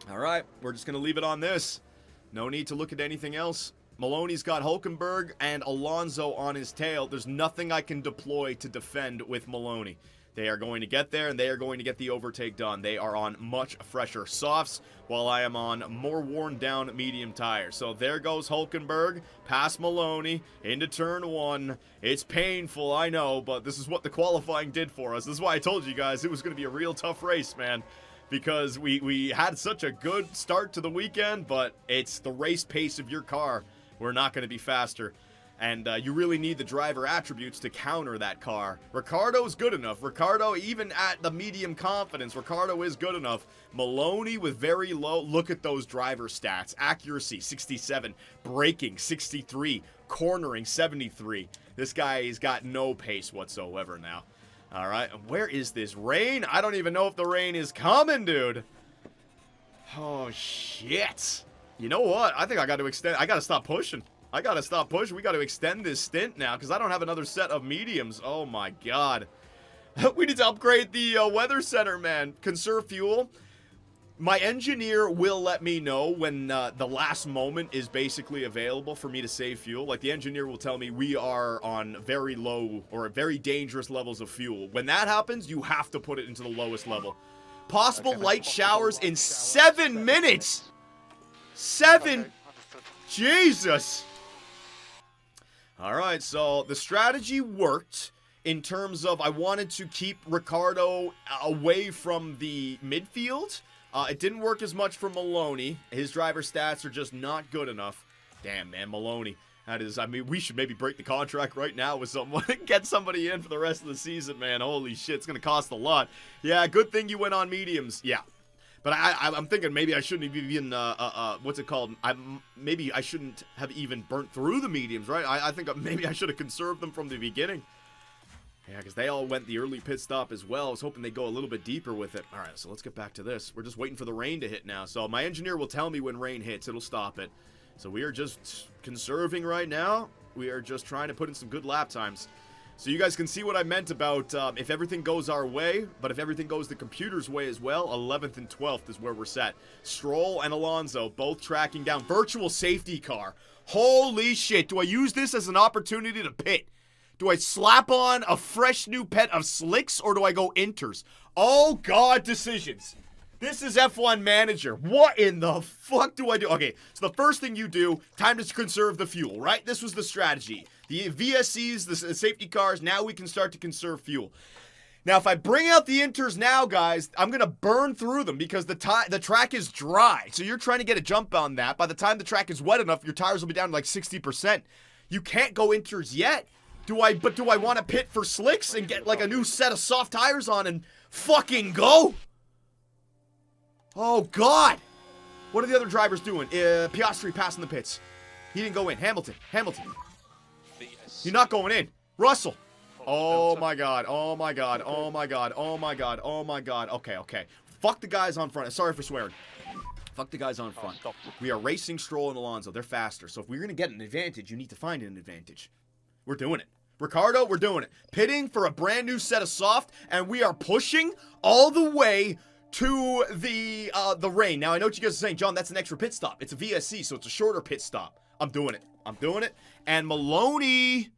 All right, we're just going to leave it on this. No need to look at anything else. Maloney's got Hulkenberg and Alonso on his tail. There's nothing I can deploy to defend with Maloney. They are going to get there, and they are going to get the overtake done. They are on much fresher softs, while I am on more worn-down medium tires. So there goes Hulkenberg, past Maloney, into turn 1. It's painful, I know, but this is what the qualifying did for us. This is why I told you guys it was going to be a real tough race, man. Because we had such a good start to the weekend, but it's the race pace of your car. We're not going to be faster. And you really need the driver attributes to counter that car. Ricciardo's good enough. Ricciardo, even at the medium confidence, Ricciardo is good enough. Maloney with very low. Look at those driver stats. Accuracy, 67. Braking, 63. Cornering, 73. This guy has got no pace whatsoever now. All right, where is this rain? I don't even know if the rain is coming, dude. Oh, shit. You know what? I think I got to extend. I got to stop pushing. We got to extend this stint now because I don't have another set of mediums. Oh, my God. We need to upgrade the weather center, man. Conserve fuel. My engineer will let me know when the last moment is basically available for me to save fuel. Like, the engineer will tell me we are on very low or very dangerous levels of fuel. When that happens, you have to put it into the lowest level. Possible light showers in 7 minutes. 7. Okay, understood. Jesus. All right, so the strategy worked in terms of I wanted to keep Ricciardo away from the midfield. It didn't work as much for Maloney. His driver stats are just not good enough. Damn, man, Maloney. That is, I mean, we should maybe break the contract right now with someone. Get somebody in for the rest of the season, man. Holy shit, it's going to cost a lot. Yeah, good thing you went on mediums. Yeah. But I'm thinking maybe I shouldn't have even, what's it called? Maybe I shouldn't have even burnt through the mediums, right? I think maybe I should have conserved them from the beginning. Yeah, because they all went the early pit stop as well. I was hoping they'd go a little bit deeper with it. All right, so let's get back to this. We're just waiting for the rain to hit now. So my engineer will tell me when rain hits. It'll stop it. So we are just conserving right now. We are just trying to put in some good lap times. So you guys can see what I meant about if everything goes our way, but if everything goes the computer's way as well, 11th and 12th is where we're set. Stroll and Alonso both tracking down. Virtual safety car. Holy shit. Do I use this as an opportunity to pit? Do I slap on a fresh new pet of slicks or do I go inters? Oh, God, decisions. This is F1 Manager. What in the fuck do I do? Okay, so the first thing you do, time to conserve the fuel, right? This was the strategy. The VSCs, the safety cars, now we can start to conserve fuel. Now, if I bring out the inters now, guys, I'm going to burn through them because the track is dry. So you're trying to get a jump on that. By the time the track is wet enough, your tires will be down to like 60%. You can't go inters yet. Do I want to pit for slicks and get like a new set of soft tires on and fucking go? Oh, God. What are the other drivers doing? Piastri passing the pits. He didn't go in. Hamilton. You're not going in. Russell. Oh, my God. Oh, my God. Oh, my God. Oh, my God. Oh, my God. Okay. Fuck the guys on front. Sorry for swearing. Fuck the guys on front. We are racing Stroll and Alonso. They're faster. So if we're going to get an advantage, you need to find an advantage. We're doing it. Ricciardo, we're doing it. Pitting for a brand new set of soft, and we are pushing all the way to the rain. Now, I know what you guys are saying, John, that's an extra pit stop. It's a VSC, so it's a shorter pit stop. I'm doing it. And Maloney...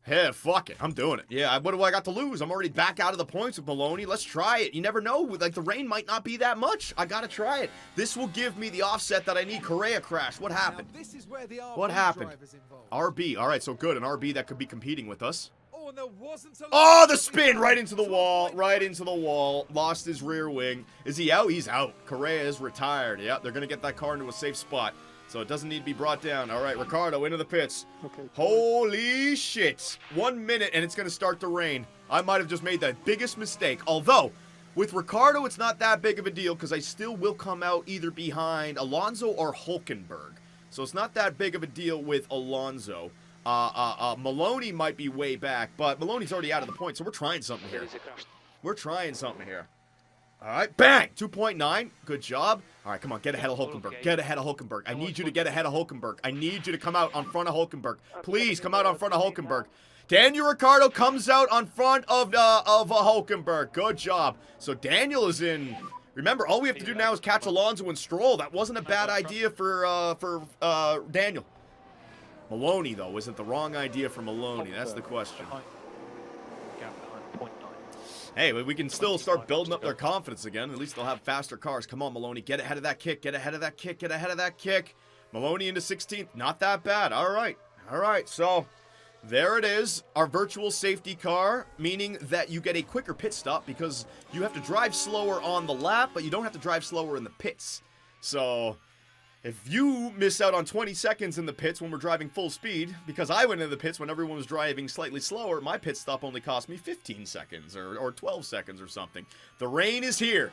Hey, fuck it. I'm doing it. Yeah, what do I got to lose? I'm already back out of the points with Maloney. Let's try it. You never know. Like, the rain might not be that much. I gotta try it. This will give me the offset that I need. Correa crashed. What happened? Now, this is where the RB What happened? driver's involved. RB. All right, so good. An RB that could be competing with us. Oh, and there wasn't a Oh, the spin right into the wall. Lost his rear wing. Is he out? He's out. Correa is retired. Yep, they're going to get that car into a safe spot. So it doesn't need to be brought down. All right, Ricciardo into the pits. Okay. Holy shit. 1 minute and it's going to start to rain. I might have just made the biggest mistake. Although, with Ricciardo, it's not that big of a deal because I still will come out either behind Alonso or Hulkenberg. So it's not that big of a deal with Alonso. Maloney might be way back, but Maloney's already out of the point, so we're trying something here. All right, bang! 2.9. Good job. All right, come on, get ahead of Hulkenberg. I need you to get ahead of Hulkenberg. I need you to come out on front of Hulkenberg. Please come out on front of Hulkenberg. Daniel Ricciardo comes out on front of Hulkenberg. Good job. So Daniel is in Remember, all we have to do now is catch Alonso and Stroll. That wasn't a bad idea for Daniel. Maloney, though, isn't the wrong idea for Maloney. That's the question. Hey, we can still start building up their confidence again. At least they'll have faster cars. Come on, Maloney. Get ahead of that kick. Get ahead of that kick. Get ahead of that kick. Maloney into 16th. Not that bad. All right. All right. So there it is. Our virtual safety car, meaning that you get a quicker pit stop because you have to drive slower on the lap, but you don't have to drive slower in the pits. So if you miss out on 20 seconds in the pits when we're driving full speed, because I went into the pits when everyone was driving slightly slower, my pit stop only cost me 15 seconds or 12 seconds or something. The rain is here.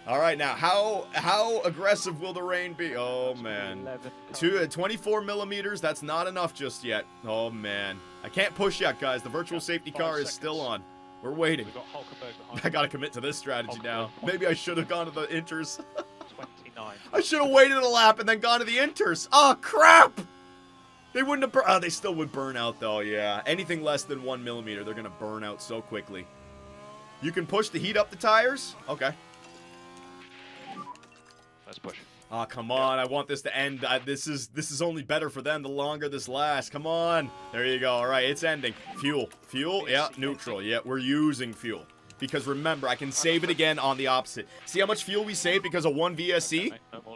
All right, now, how aggressive will the rain be? Oh, man. 24 millimeters, that's not enough just yet. Oh, man. I can't push yet, guys. The virtual safety car is still on. We're waiting. I got to commit to this strategy now. Maybe I should have gone to the inters. I should have waited a lap and then gone to the inters. Oh, crap! They wouldn't have they still would burn out, though, yeah. Anything less than 1 millimeter, they're going to burn out so quickly. You can push to heat up the tires? Okay. Let's push. Oh, come on. I want this to end. This is only better for them the longer this lasts. Come on. There you go. All right, it's ending. Fuel. Fuel, yeah, neutral. Yeah, we're using fuel. Because remember, I can save it again on the opposite. See how much fuel we saved because of one VSC?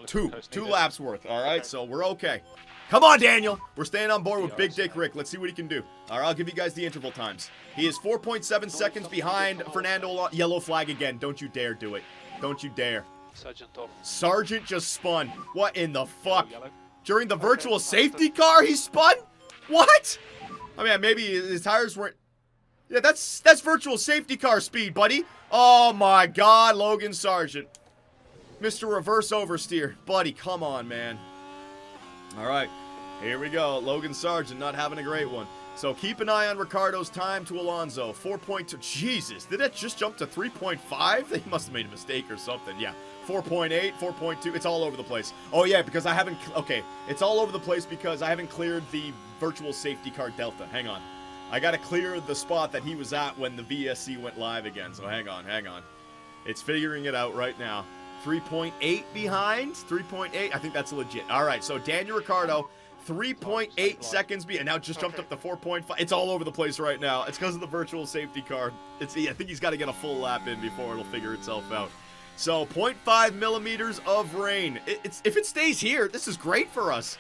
Two laps worth. All right, so we're okay. Come on, Daniel. We're staying on board with Big Dick Rick. Let's see what he can do. All right, I'll give you guys the interval times. He is 4.7 seconds behind Fernando. Yellow flag again. Don't you dare do it. Don't you dare. Sergeant just spun. What in the fuck? During the virtual safety car, he spun? What? I mean, maybe his tires weren't... Yeah, that's virtual safety car speed, buddy. Oh, my God, Logan Sargent. Mr. Reverse Oversteer. Buddy, come on, man. All right, here we go. Logan Sargent not having a great one. So keep an eye on Ricardo's time to Alonso. 4.2. Jesus, did it just jump to 3.5? They must have made a mistake or something. Yeah, 4.8, 4.2. It's all over the place. Oh, yeah, because I haven't... Okay, it's all over the place because I haven't cleared the virtual safety car delta. Hang on. I gotta clear the spot that he was at when the VSC went live again, so hang on. It's figuring it out right now. 3.8 behind? 3.8? I think that's legit. All right, so Daniel Ricciardo, 3.8 seconds and now just jumped up to 4.5. It's all over the place right now. It's because of the virtual safety car. I think he's got to get a full lap in before it'll figure itself out. So 0.5 millimeters of rain. If it stays here, this is great for us.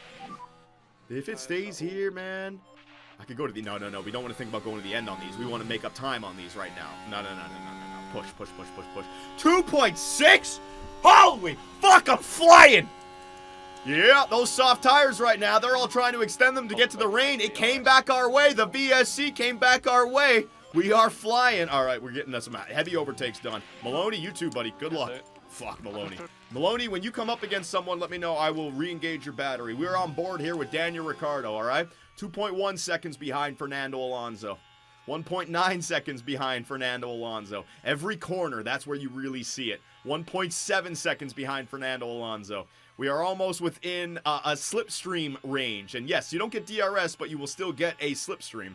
If it stays here, man... I could go to the... No. We don't want to think about going to the end on these. We want to make up time on these right now. No. Push. 2.6? Holy fuck, I'm flying! Yeah, those soft tires right now, they're all trying to extend them to get to the rain. It came back our way. The VSC came back our way. We are flying. All right, we're getting some heavy overtakes done. Maloney, you too, buddy. Good luck. Fuck, Maloney. Maloney, when you come up against someone, let me know. I will re-engage your battery. We're on board here with Daniel Ricciardo, all right? 2.1 seconds behind Fernando Alonso. 1.9 seconds behind Fernando Alonso. Every corner, that's where you really see it. 1.7 seconds behind Fernando Alonso. We are almost within a slipstream range. And yes, you don't get DRS, but you will still get a slipstream.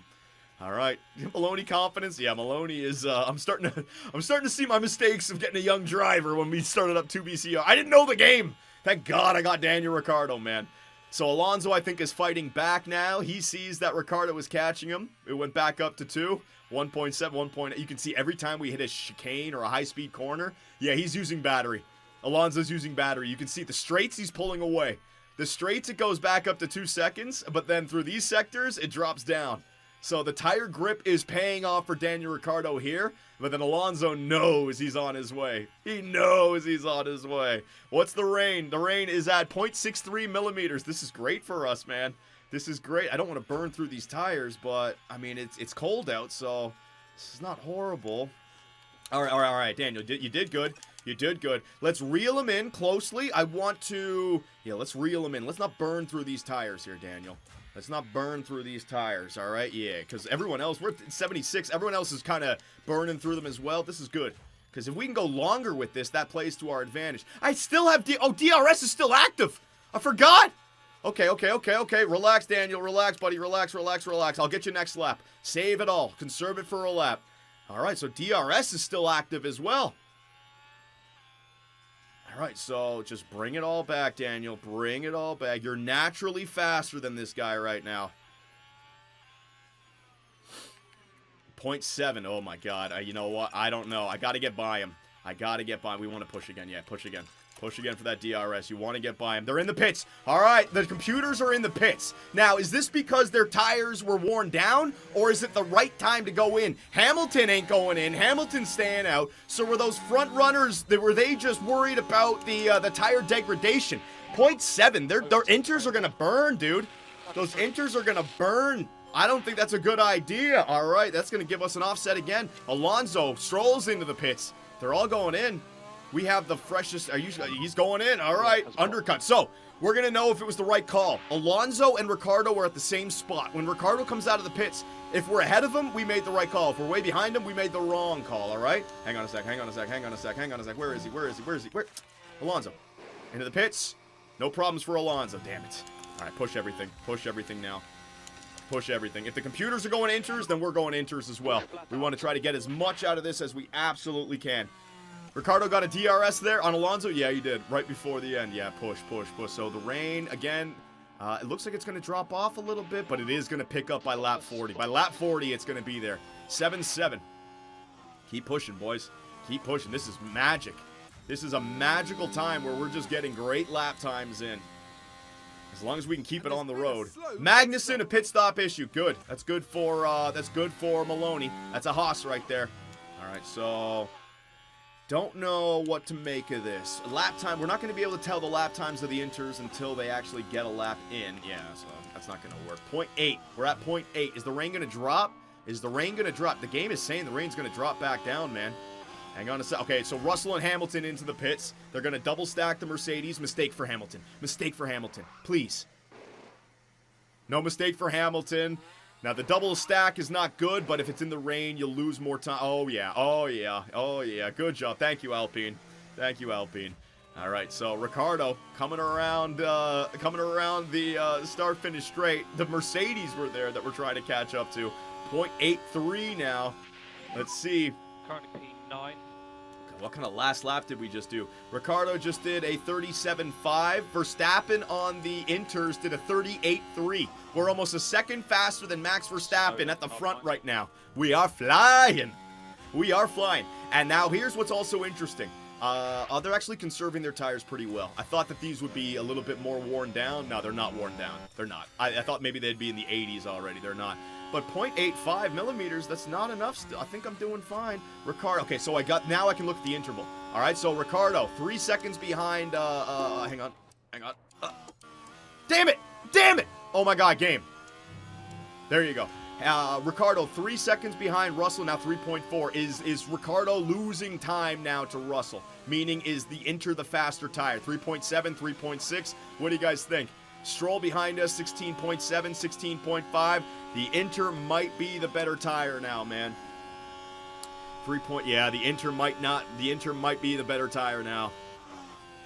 All right, Maloney confidence. Yeah, Maloney is. I'm starting to see my mistakes of getting a young driver when we started up 2BCR. I didn't know the game. Thank God I got Daniel Ricciardo, man. So Alonso, I think, is fighting back now. He sees that Ricciardo is catching him. It went back up to 2. 1.7, 1.8. You can see every time we hit a chicane or a high-speed corner, yeah, he's using battery. Alonso's using battery. You can see the straights he's pulling away. The straights, it goes back up to 2 seconds, but then through these sectors, it drops down. So the tire grip is paying off for Daniel Ricciardo here, but then Alonso knows he's on his way. He knows he's on his way. What's the rain? The rain is at 0.63 millimeters. This is great for us, man. This is great. I don't want to burn through these tires, but, I mean, it's cold out, so this is not horrible. All right, Daniel, you did good. You did good. Let's reel him in closely. I want to... Yeah, let's reel him in. Let's not burn through these tires here, Daniel. Let's not burn through these tires, all right? Yeah, because everyone else, we're at 76. Everyone else is kind of burning through them as well. This is good. Because if we can go longer with this, that plays to our advantage. I still have... DRS is still active. I forgot. Okay. Relax, Daniel. Relax, buddy. Relax. I'll get you next lap. Save it all. Conserve it for a lap. All right, so DRS is still active as well. All right, so just bring it all back, Daniel. Bring it all back. You're naturally faster than this guy right now. 0.7. Oh, my God. You know what? I don't know. I got to get by him. I got to get by him. We want to push again. Yeah, push again. Push again for that DRS. You want to get by him. They're in the pits. All right, the computers are in the pits. Now, is this because their tires were worn down, or is it the right time to go in? Hamilton ain't going in. Hamilton's staying out. So were those front runners, were they just worried about the tire degradation? 0.7. Their inters are going to burn, dude. Those inters are going to burn. I don't think that's a good idea. All right, that's going to give us an offset again. Alonso strolls into the pits. They're all going in. We have the freshest. He's going in. All right, undercut. So we're going to know if it was the right call. Alonso and Ricciardo are at the same spot. When Ricciardo comes out of the pits, if we're ahead of him, we made the right call. If we're way behind him, we made the wrong call. All right? Hang on a sec. Hang on a sec. Hang on a sec. Hang on a sec. Where is he? Where is he? Where is he? Where? Alonso. Into the pits. No problems for Alonso. Damn it. All right, push everything. Push everything now. Push everything. If the computers are going inters, then we're going inters as well. We want to try to get as much out of this as we absolutely can. Ricciardo got a DRS there on Alonso. Yeah, he did. Right before the end. Yeah, push, push, push. So the rain, again, it looks like it's going to drop off a little bit, but it is going to pick up by lap 40. By lap 40, it's going to be there. 7-7. Keep pushing, boys. Keep pushing. This is magic. This is a magical time where we're just getting great lap times in. As long as we can keep it on the road. Magnussen, a pit stop issue. Good. That's good for Maloney. That's a Haas right there. All right, so don't know what to make of this. Lap time, we're not going to be able to tell the lap times of the inters until they actually get a lap in. Yeah, so that's not going to work. 0.8. We're at 0.8. Is the rain going to drop? Is the rain going to drop? The game is saying the rain's going to drop back down, man. Hang on a sec. Okay, so Russell and Hamilton into the pits. They're going to double stack the Mercedes. Mistake for Hamilton. Mistake for Hamilton. Please. No mistake for Hamilton. Now, the double stack is not good, but if it's in the rain, you'll lose more time. Oh, yeah. Oh, yeah. Oh, yeah. Good job. Thank you, Alpine. Thank you, Alpine. All right, so Ricciardo coming around the start-finish straight. The Mercedes were there that we're trying to catch up to. 0.83 now. Let's see. Currently P9. What kind of last lap did we just do? Ricciardo just did a 37.5. Verstappen on the inters did a 38.3. We're almost a second faster than Max Verstappen at the front right now. We are flying. We are flying. And now here's what's also interesting. They're actually conserving their tires pretty well. I thought that these would be a little bit more worn down. No, they're not worn down. They're not. I thought maybe they'd be in the 80s already. They're not. But 0.85 millimeters, that's not enough still. I think I'm doing fine. Ricciardo, okay, so now I can look at the interval. All right, so Ricciardo, 3 seconds behind, hang on. Damn it! Damn it! Oh my God, game. There you go. Ricciardo, 3 seconds behind Russell, now 3.4. Is Ricciardo losing time now to Russell? Meaning, is the Inter the faster tire? 3.7, 3.6? What do you guys think? Stroll behind us, 16.7, 16.5. The Inter might be the better tire now, man. Yeah, the Inter might be the better tire now.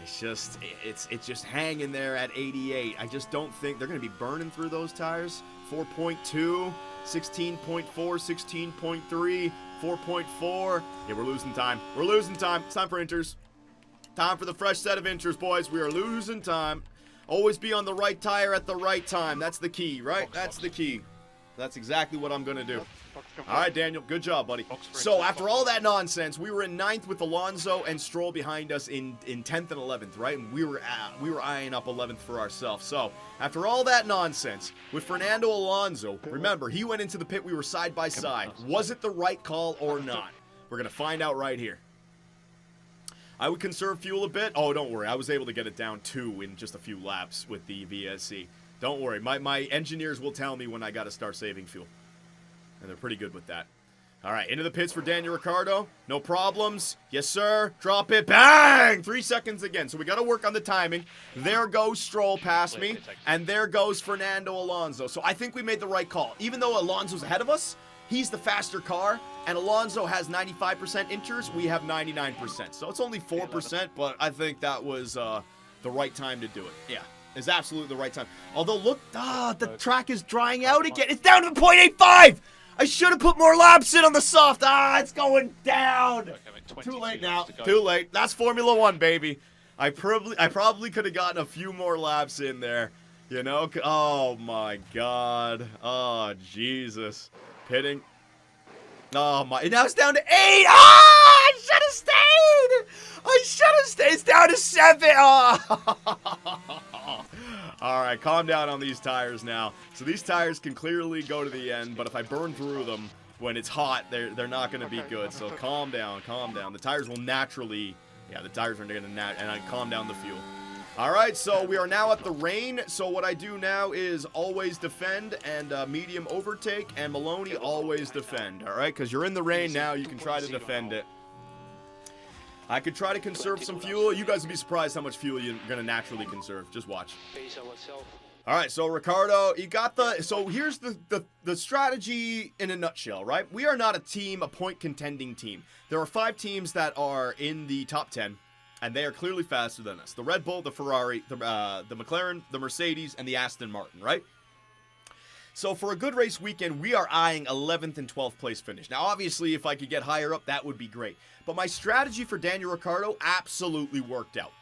It's just hanging there at 88. I just don't think they're going to be burning through those tires. 4.2, 16.4, 16.3, 4.4. Yeah, we're losing time. We're losing time. It's time for inters. Time for the fresh set of inters, boys. We are losing time. Always be on the right tire at the right time. That's the key, right? That's the key. That's exactly what I'm going to do. All right, Daniel. Good job, buddy. So after all that nonsense, we were in 9th with Alonso and Stroll behind us in 10th and 11th, right? And we were eyeing up 11th for ourselves. So after all that nonsense with Fernando Alonso, remember, he went into the pit. We were side by side. Was it the right call or not? We're going to find out right here. I would conserve fuel a bit. Oh, don't worry. I was able to get it down 2 in just a few laps with the VSC. Don't worry. My engineers will tell me when I got to start saving fuel. And they're pretty good with that. All right, into the pits for Daniel Ricciardo. No problems. Yes, sir. Drop it. Bang! 3 seconds again. So we got to work on the timing. There goes Stroll past me. And there goes Fernando Alonso. So I think we made the right call. Even though Alonso's ahead of us, he's the faster car. And Alonso has 95% inters. We have 99%. So it's only 4%, but I think that was the right time to do it. Yeah, it's absolutely the right time. Although, look, the track is drying out again. It's down to 0.85! I should have put more laps in on the soft. It's going down. Too late now. Too late. That's Formula 1, baby. I probably could have gotten a few more laps in there. You know? Oh, my God. Oh, Jesus. Pitting. Oh, my. Now it's down to 8. Ah! I should have stayed. I should have stayed. It's down to 7. Oh. All right, calm down on these tires now. So these tires can clearly go to the end, but if I burn through them when it's hot, they're not going to be good. So calm down, calm down. The tires will naturally, yeah, the tires are going to and I calm down the fuel. All right, so we are now at the rain. So what I do now is always defend and medium overtake, and Maloney always defend. All right, because you're in the rain now, you can try to defend it. I could try to conserve some fuel. You guys would be surprised how much fuel you're going to naturally conserve. Just watch. All right, so Ricardo, you got the... So here's the strategy in a nutshell, right? We are not a team, a point contending team. There are 5 teams that are in the top 10, and they are clearly faster than us. The Red Bull, the Ferrari, the McLaren, the Mercedes, and the Aston Martin, right? So for a good race weekend, we are eyeing 11th and 12th place finish. Now, obviously, if I could get higher up, that would be great. But my strategy for Daniel Ricciardo absolutely worked out.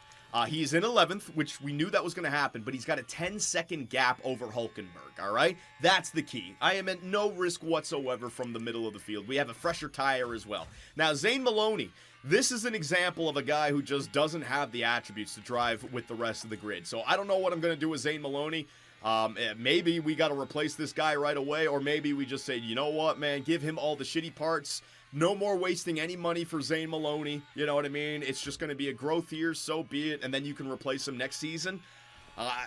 He's in 11th, which we knew that was going to happen, but he's got a 10-second gap over Hulkenberg, all right? That's the key. I am at no risk whatsoever from the middle of the field. We have a fresher tire as well. Now, Zane Maloney, this is an example of a guy who just doesn't have the attributes to drive with the rest of the grid. So I don't know what I'm going to do with Zane Maloney. Maybe we got to replace this guy right away, or maybe we just say, you know what, man, give him all the shitty parts. No more wasting any money for Zane Maloney. You know what I mean? It's just going to be a growth year, so be it, and then you can replace him next season.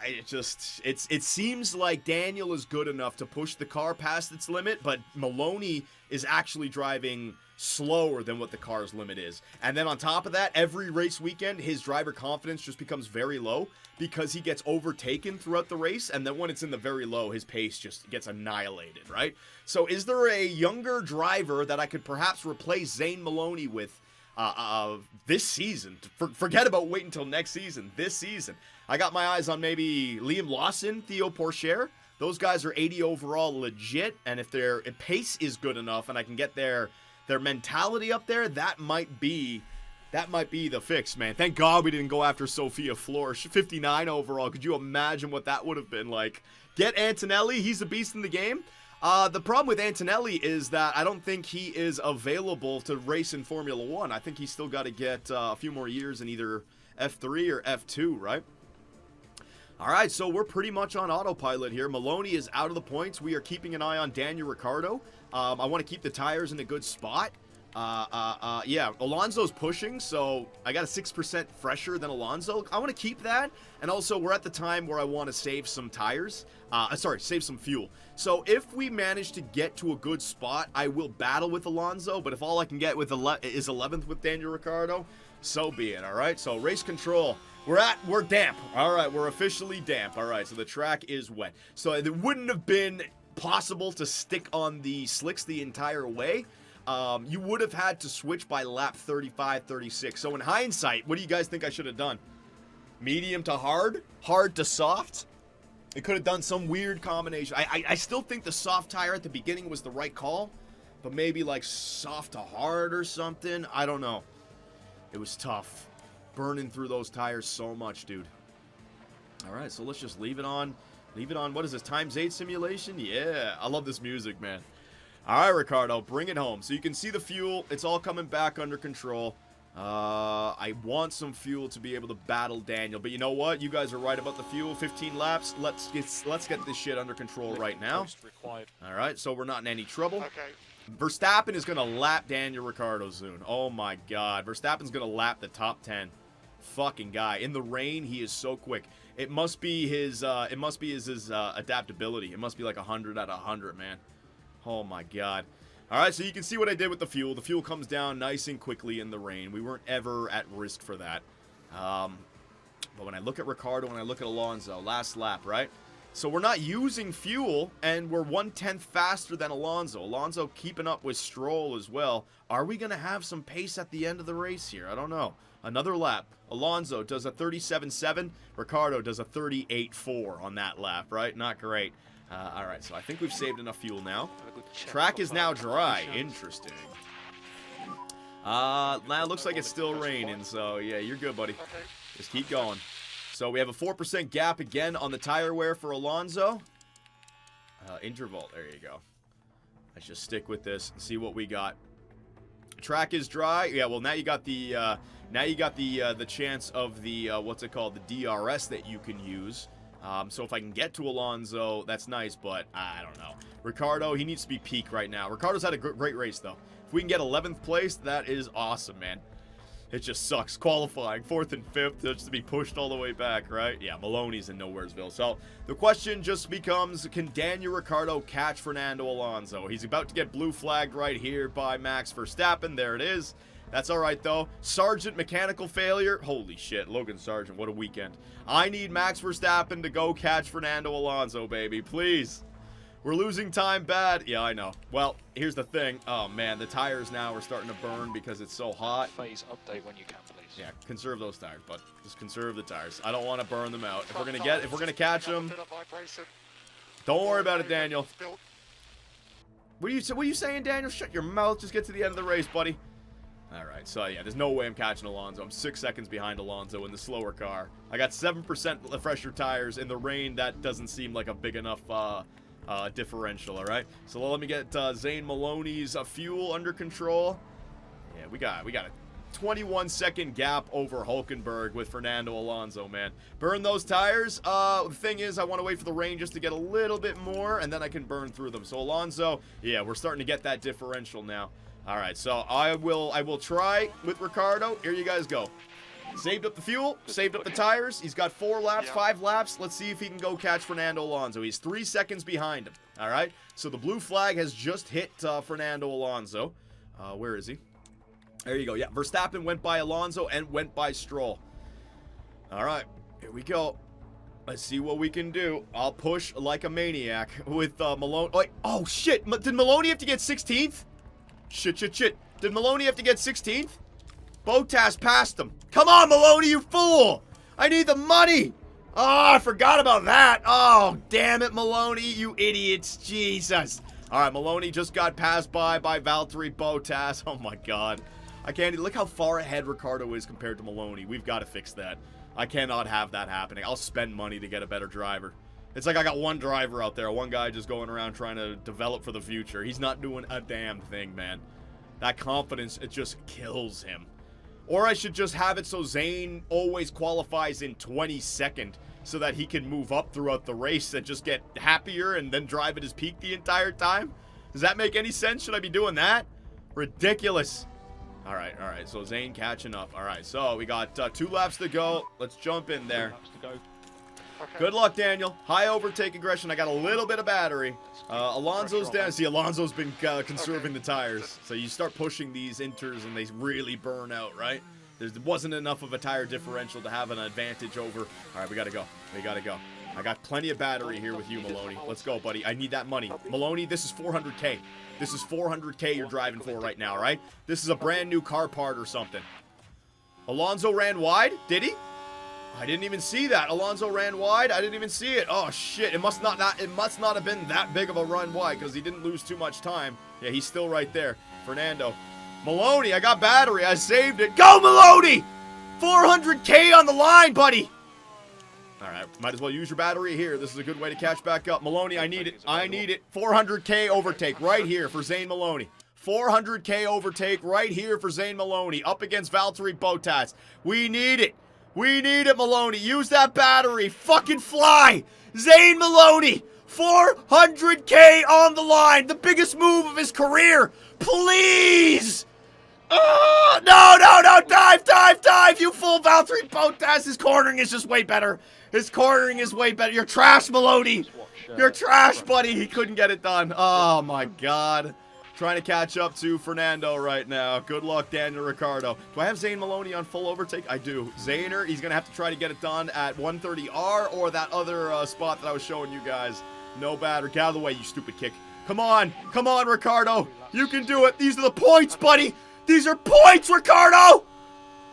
It seems like Daniel is good enough to push the car past its limit, but Maloney is actually driving slower than what the car's limit is. And then on top of that, every race weekend, his driver confidence just becomes very low because he gets overtaken throughout the race, and then when it's in the very low, his pace just gets annihilated, right? So is there a younger driver that I could perhaps replace Zane Maloney with this season? Forget about waiting until next season. This season. I got my eyes on maybe Liam Lawson, Theo Pourchaire. Those guys are 80 overall legit, and if their pace is good enough and I can get their mentality up there, that might be the fix, man. Thank God we didn't go after Sophia Flores. 59 overall. Could you imagine what that would have been like? Get Antonelli. He's a beast in the game. The problem with Antonelli is that I don't think he is available to race in Formula 1. I think he's still got to get a few more years in either F3 or F2, right? All right, so we're pretty much on autopilot here. Maloney is out of the points. We are keeping an eye on Daniel Ricciardo. I want to keep the tires in a good spot. Yeah, Alonso's pushing, so I got a 6% fresher than Alonso. I want to keep that, and also we're at the time where I want to save some tires. Save some fuel. So if we manage to get to a good spot, I will battle with Alonso, but if all I can get with is 11th with Daniel Ricciardo, so be it, all right? So race control. We're damp. All right, we're officially damp. All right, so the track is wet. So it wouldn't have been possible to stick on the slicks the entire way. You would have had to switch by lap 35, 36. So in hindsight, what do you guys think I should have done? Medium to hard? Hard to soft? It could have done some weird combination. I still think the soft tire at the beginning was the right call, but maybe like soft to hard or something. I don't know. It was tough. Burning through those tires so much, dude. All right, so let's just leave it on. Leave it on. What is this, times 8 simulation? Yeah, I love this music, man. All right, Ricardo, bring it home. So you can see the fuel. It's all coming back under control. I want some fuel to be able to battle Daniel. But you know what? You guys are right about the fuel. 15 laps. Let's get this shit under control right now. All right, so we're not in any trouble. Okay. Verstappen is going to lap Daniel Ricciardo soon. Oh, my God. Verstappen's going to lap the top 10. Fucking guy. In the rain, he is so quick. It must be his adaptability. It must be like 100 out of 100, man. Oh, my God. All right, so you can see what I did with the fuel. The fuel comes down nice and quickly in the rain. We weren't ever at risk for that. But when I look at Ricardo and I look at Alonso, last lap, right? So we're not using fuel, and we're 1/10 faster than Alonso. Alonso keeping up with Stroll as well. Are we going to have some pace at the end of the race here? I don't know. Another lap. Alonso does a 37.7. Ricardo does a 38.4 on that lap, right? Not great. All right, so I think we've saved enough fuel now. Track is now dry. Interesting. Now it looks like it's still raining, so yeah, you're good, buddy. Just keep going. So we have a 4% gap again on the tire wear for Alonso. Interval. There you go. Let's just stick with this and see what we got. Track is dry. Yeah, well now you got the the chance of the what's it called, the DRS that you can use. So if I can get to Alonso, that's nice, but I don't know. Ricardo, he needs to be peak right now. Ricardo's had a great race though. If we can get 11th place, that is awesome, man. It just sucks. Qualifying 4th and 5th just to be pushed all the way back, right? Yeah, Maloney's in Nowheresville. So the question just becomes, can Daniel Ricciardo catch Fernando Alonso? He's about to get blue flagged right here by Max Verstappen. There it is. That's all right, though. Sargent, mechanical failure. Holy shit, Logan Sargent, what a weekend. I need Max Verstappen to go catch Fernando Alonso, baby. Please. We're losing time bad. Yeah, I know. Well, here's the thing. Oh, man, the tires now are starting to burn because it's so hot. Phase update when you can, please. Yeah, conserve those tires, bud. Just conserve the tires. I don't want to burn them out. If we're gonna catch them, don't worry about it, Daniel. What are you saying, Daniel? Shut your mouth. Just get to the end of the race, buddy. All right, so yeah, there's no way I'm catching Alonso. I'm 6 seconds behind Alonso in the slower car. I got 7% fresher tires. In the rain, that doesn't seem like a big enough differential, all right? So let me get Zane Maloney's fuel under control. Yeah, we got a 21-second gap over Hulkenberg with Fernando Alonso, man. Burn those tires. The thing is, I want to wait for the rain just to get a little bit more, and then I can burn through them. So Alonso, yeah, we're starting to get that differential now. All right, so I will try with Ricardo. Here you guys go. Saved up the fuel, saved up the tires. He's got 4 laps, 5 laps. Let's see if he can go catch Fernando Alonso. He's 3 seconds behind him. All right, so the blue flag has just hit Fernando Alonso. Where is he? There you go. Yeah, Verstappen went by Alonso and went by Stroll. All right, here we go. Let's see what we can do. I'll push like a maniac with Maloney. Oh, shit. Did Maloney have to get 16th? Shit. Did Maloney have to get 16th? Bottas passed him. Come on, Maloney, you fool! I need the money! Oh, I forgot about that. Oh, damn it, Maloney, you idiots. Jesus. All right, Maloney just got passed by Valtteri Bottas. Oh, my God. I can't... Look how far ahead Ricciardo is compared to Maloney. We've got to fix that. I cannot have that happening. I'll spend money to get a better driver. It's like I got one driver out there, one guy just going around trying to develop for the future. He's not doing a damn thing, man. That confidence, it just kills him. Or I should just have it so Zane always qualifies in 22nd so that he can move up throughout the race and just get happier and then drive at his peak the entire time. Does that make any sense? Should I be doing that? Ridiculous. All right. So Zane catching up. All right, so we got 2 laps to go. Let's jump in there. 2 laps to go. Good luck, Daniel. High overtake aggression. I got a little bit of battery. Alonso's down. See, Alonso's been conserving the tires. So you start pushing these inters and they really burn out, right? There wasn't enough of a tire differential to have an advantage over. All right, we got to go. I got plenty of battery here with you, Maloney. Let's go, buddy. I need that money. Maloney, this is 400K. This is 400K you're driving for right now, right? This is a brand new car part or something. Alonso ran wide? Did he? I didn't even see that. Alonso ran wide. I didn't even see it. Oh shit! It must not have been that big of a run wide because he didn't lose too much time. Yeah, he's still right there. Fernando, Maloney. I got battery. I saved it. Go, Maloney! 400K on the line, buddy. All right, might as well use your battery here. This is a good way to catch back up. Maloney, I need it. 400K overtake right here for Zane Maloney. 400K overtake right here for Zane Maloney up against Valtteri Bottas. We need it. We need it, Maloney. Use that battery. Fucking fly. Zane Maloney. 400K on the line. The biggest move of his career. Please. No. Dive. You fool, Valtteri Bottas. His cornering is just way better. You're trash, Maloney. You're trash, buddy. He couldn't get it done. Oh, my God. Trying to catch up to Fernando right now. Good luck, Daniel Ricciardo. Do I have Zane Maloney on full overtake? I do. Zaner, he's going to have to try to get it done at 130R or that other spot that I was showing you guys. No battery. Get out of the way, you stupid kick. Come on, Ricciardo. You can do it. These are the points, buddy. These are points, Ricciardo.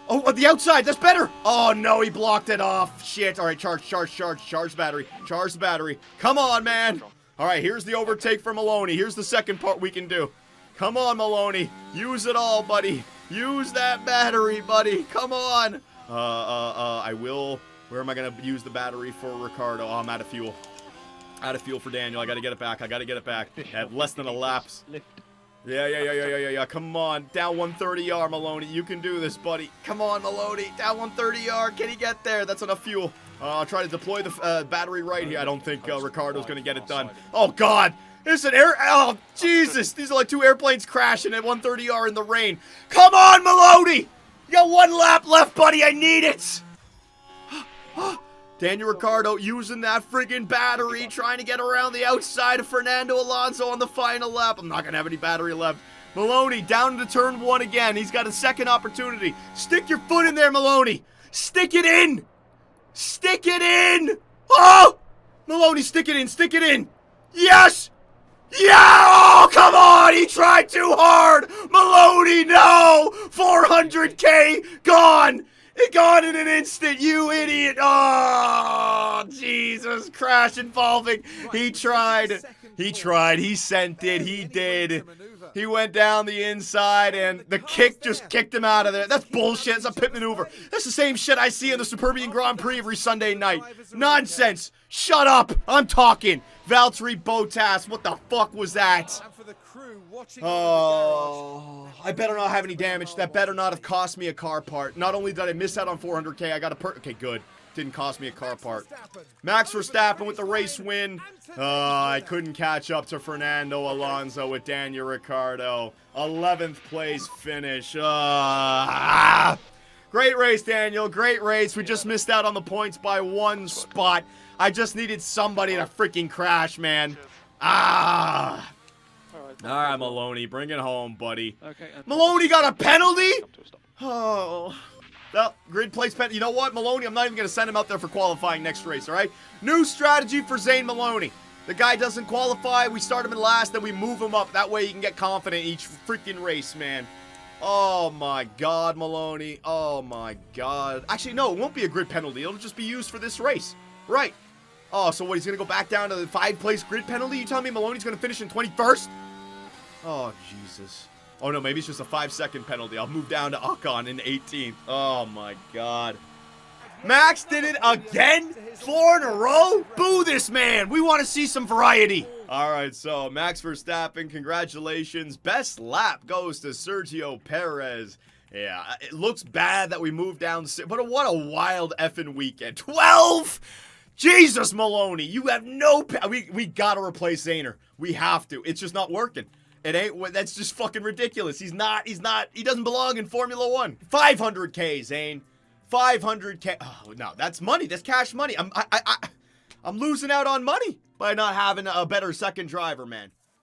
Oh, on the outside. That's better. Oh, no, he blocked it off. Shit. All right, charge the battery. Charge the battery. Come on, man. All right, here's the overtake for Maloney. Here's the second part we can do. Come on, Maloney. Use it all, buddy. Use that battery, buddy. Come on. I will. Where am I going to use the battery for Ricardo? Oh, I'm out of fuel. Out of fuel for Daniel. I got to get it back. I have less than a lapse. Yeah. Come on. Down 130R, Maloney. You can do this, buddy. Come on, Maloney. Down 130R. Can he get there? That's enough fuel. I'll try to deploy the battery right here. I don't think Ricardo's going to get it done. Oh, God. There's an air. Oh, Jesus. These are like 2 airplanes crashing at 130R in the rain. Come on, Maloney. You got 1 lap left, buddy. I need it. Daniel Ricciardo using that friggin' battery, trying to get around the outside of Fernando Alonso on the final lap. I'm not going to have any battery left. Maloney down into turn 1 again. He's got a second opportunity. Stick your foot in there, Maloney. Stick it in. Stick it in. Oh! Maloney, stick it in. Stick it in. Yes! Yeah! Oh, come on! He tried too hard! Maloney, no! 400K gone! It gone in an instant, you idiot! Oh, Jesus! Crash involving. He tried. He tried. He sent it. He did. He went down the inside, and the kick just kicked him out of there. That's bullshit. It's a pit maneuver. That's the same shit I see in the Superbian Grand Prix every Sunday night. Nonsense. Shut up. I'm talking. Valtteri Bottas, what the fuck was that? Oh, I better not have any damage. That better not have cost me a car part. Not only did I miss out on 400K, I got a okay, good. Didn't cost me a car part. Max Verstappen with the race win. I couldn't catch up to Fernando Alonso with Daniel Ricciardo. 11th place finish. Great race, Daniel. Great race. We just missed out on the points by 1 spot. I just needed somebody to freaking crash, man. All right, Maloney. Bring it home, buddy. Okay, Maloney got a penalty? Oh. Well, grid place penalty. You know what, Maloney? I'm not even going to send him out there for qualifying next race, all right? New strategy for Zane Maloney. The guy doesn't qualify. We start him in last, then we move him up. That way he can get confident each freaking race, man. Oh, my God, Maloney. Oh, my God. Actually, no, it won't be a grid penalty. It'll just be used for this race. Right. Oh, so what, he's going to go back down to the 5-place grid penalty? You telling me Maloney's going to finish in 21st? Oh, Jesus. Oh, no, maybe it's just a 5-second penalty. I'll move down to Ocon in 18th. Oh, my God. Max did it again? 4 in a row? Boo this man. We want to see some variety. All right, so Max Verstappen, congratulations. Best lap goes to Sergio Perez. Yeah, it looks bad that we moved down, but what a wild effing weekend. 12! Jesus, Maloney, you have no... We got to replace Zaner. We have to. It's just not working. It ain't... That's just fucking ridiculous. He doesn't belong in Formula 1. 500K, Zane. 500K. Oh, no, that's money. That's cash money. I'm losing out on money by not having a better second driver, man.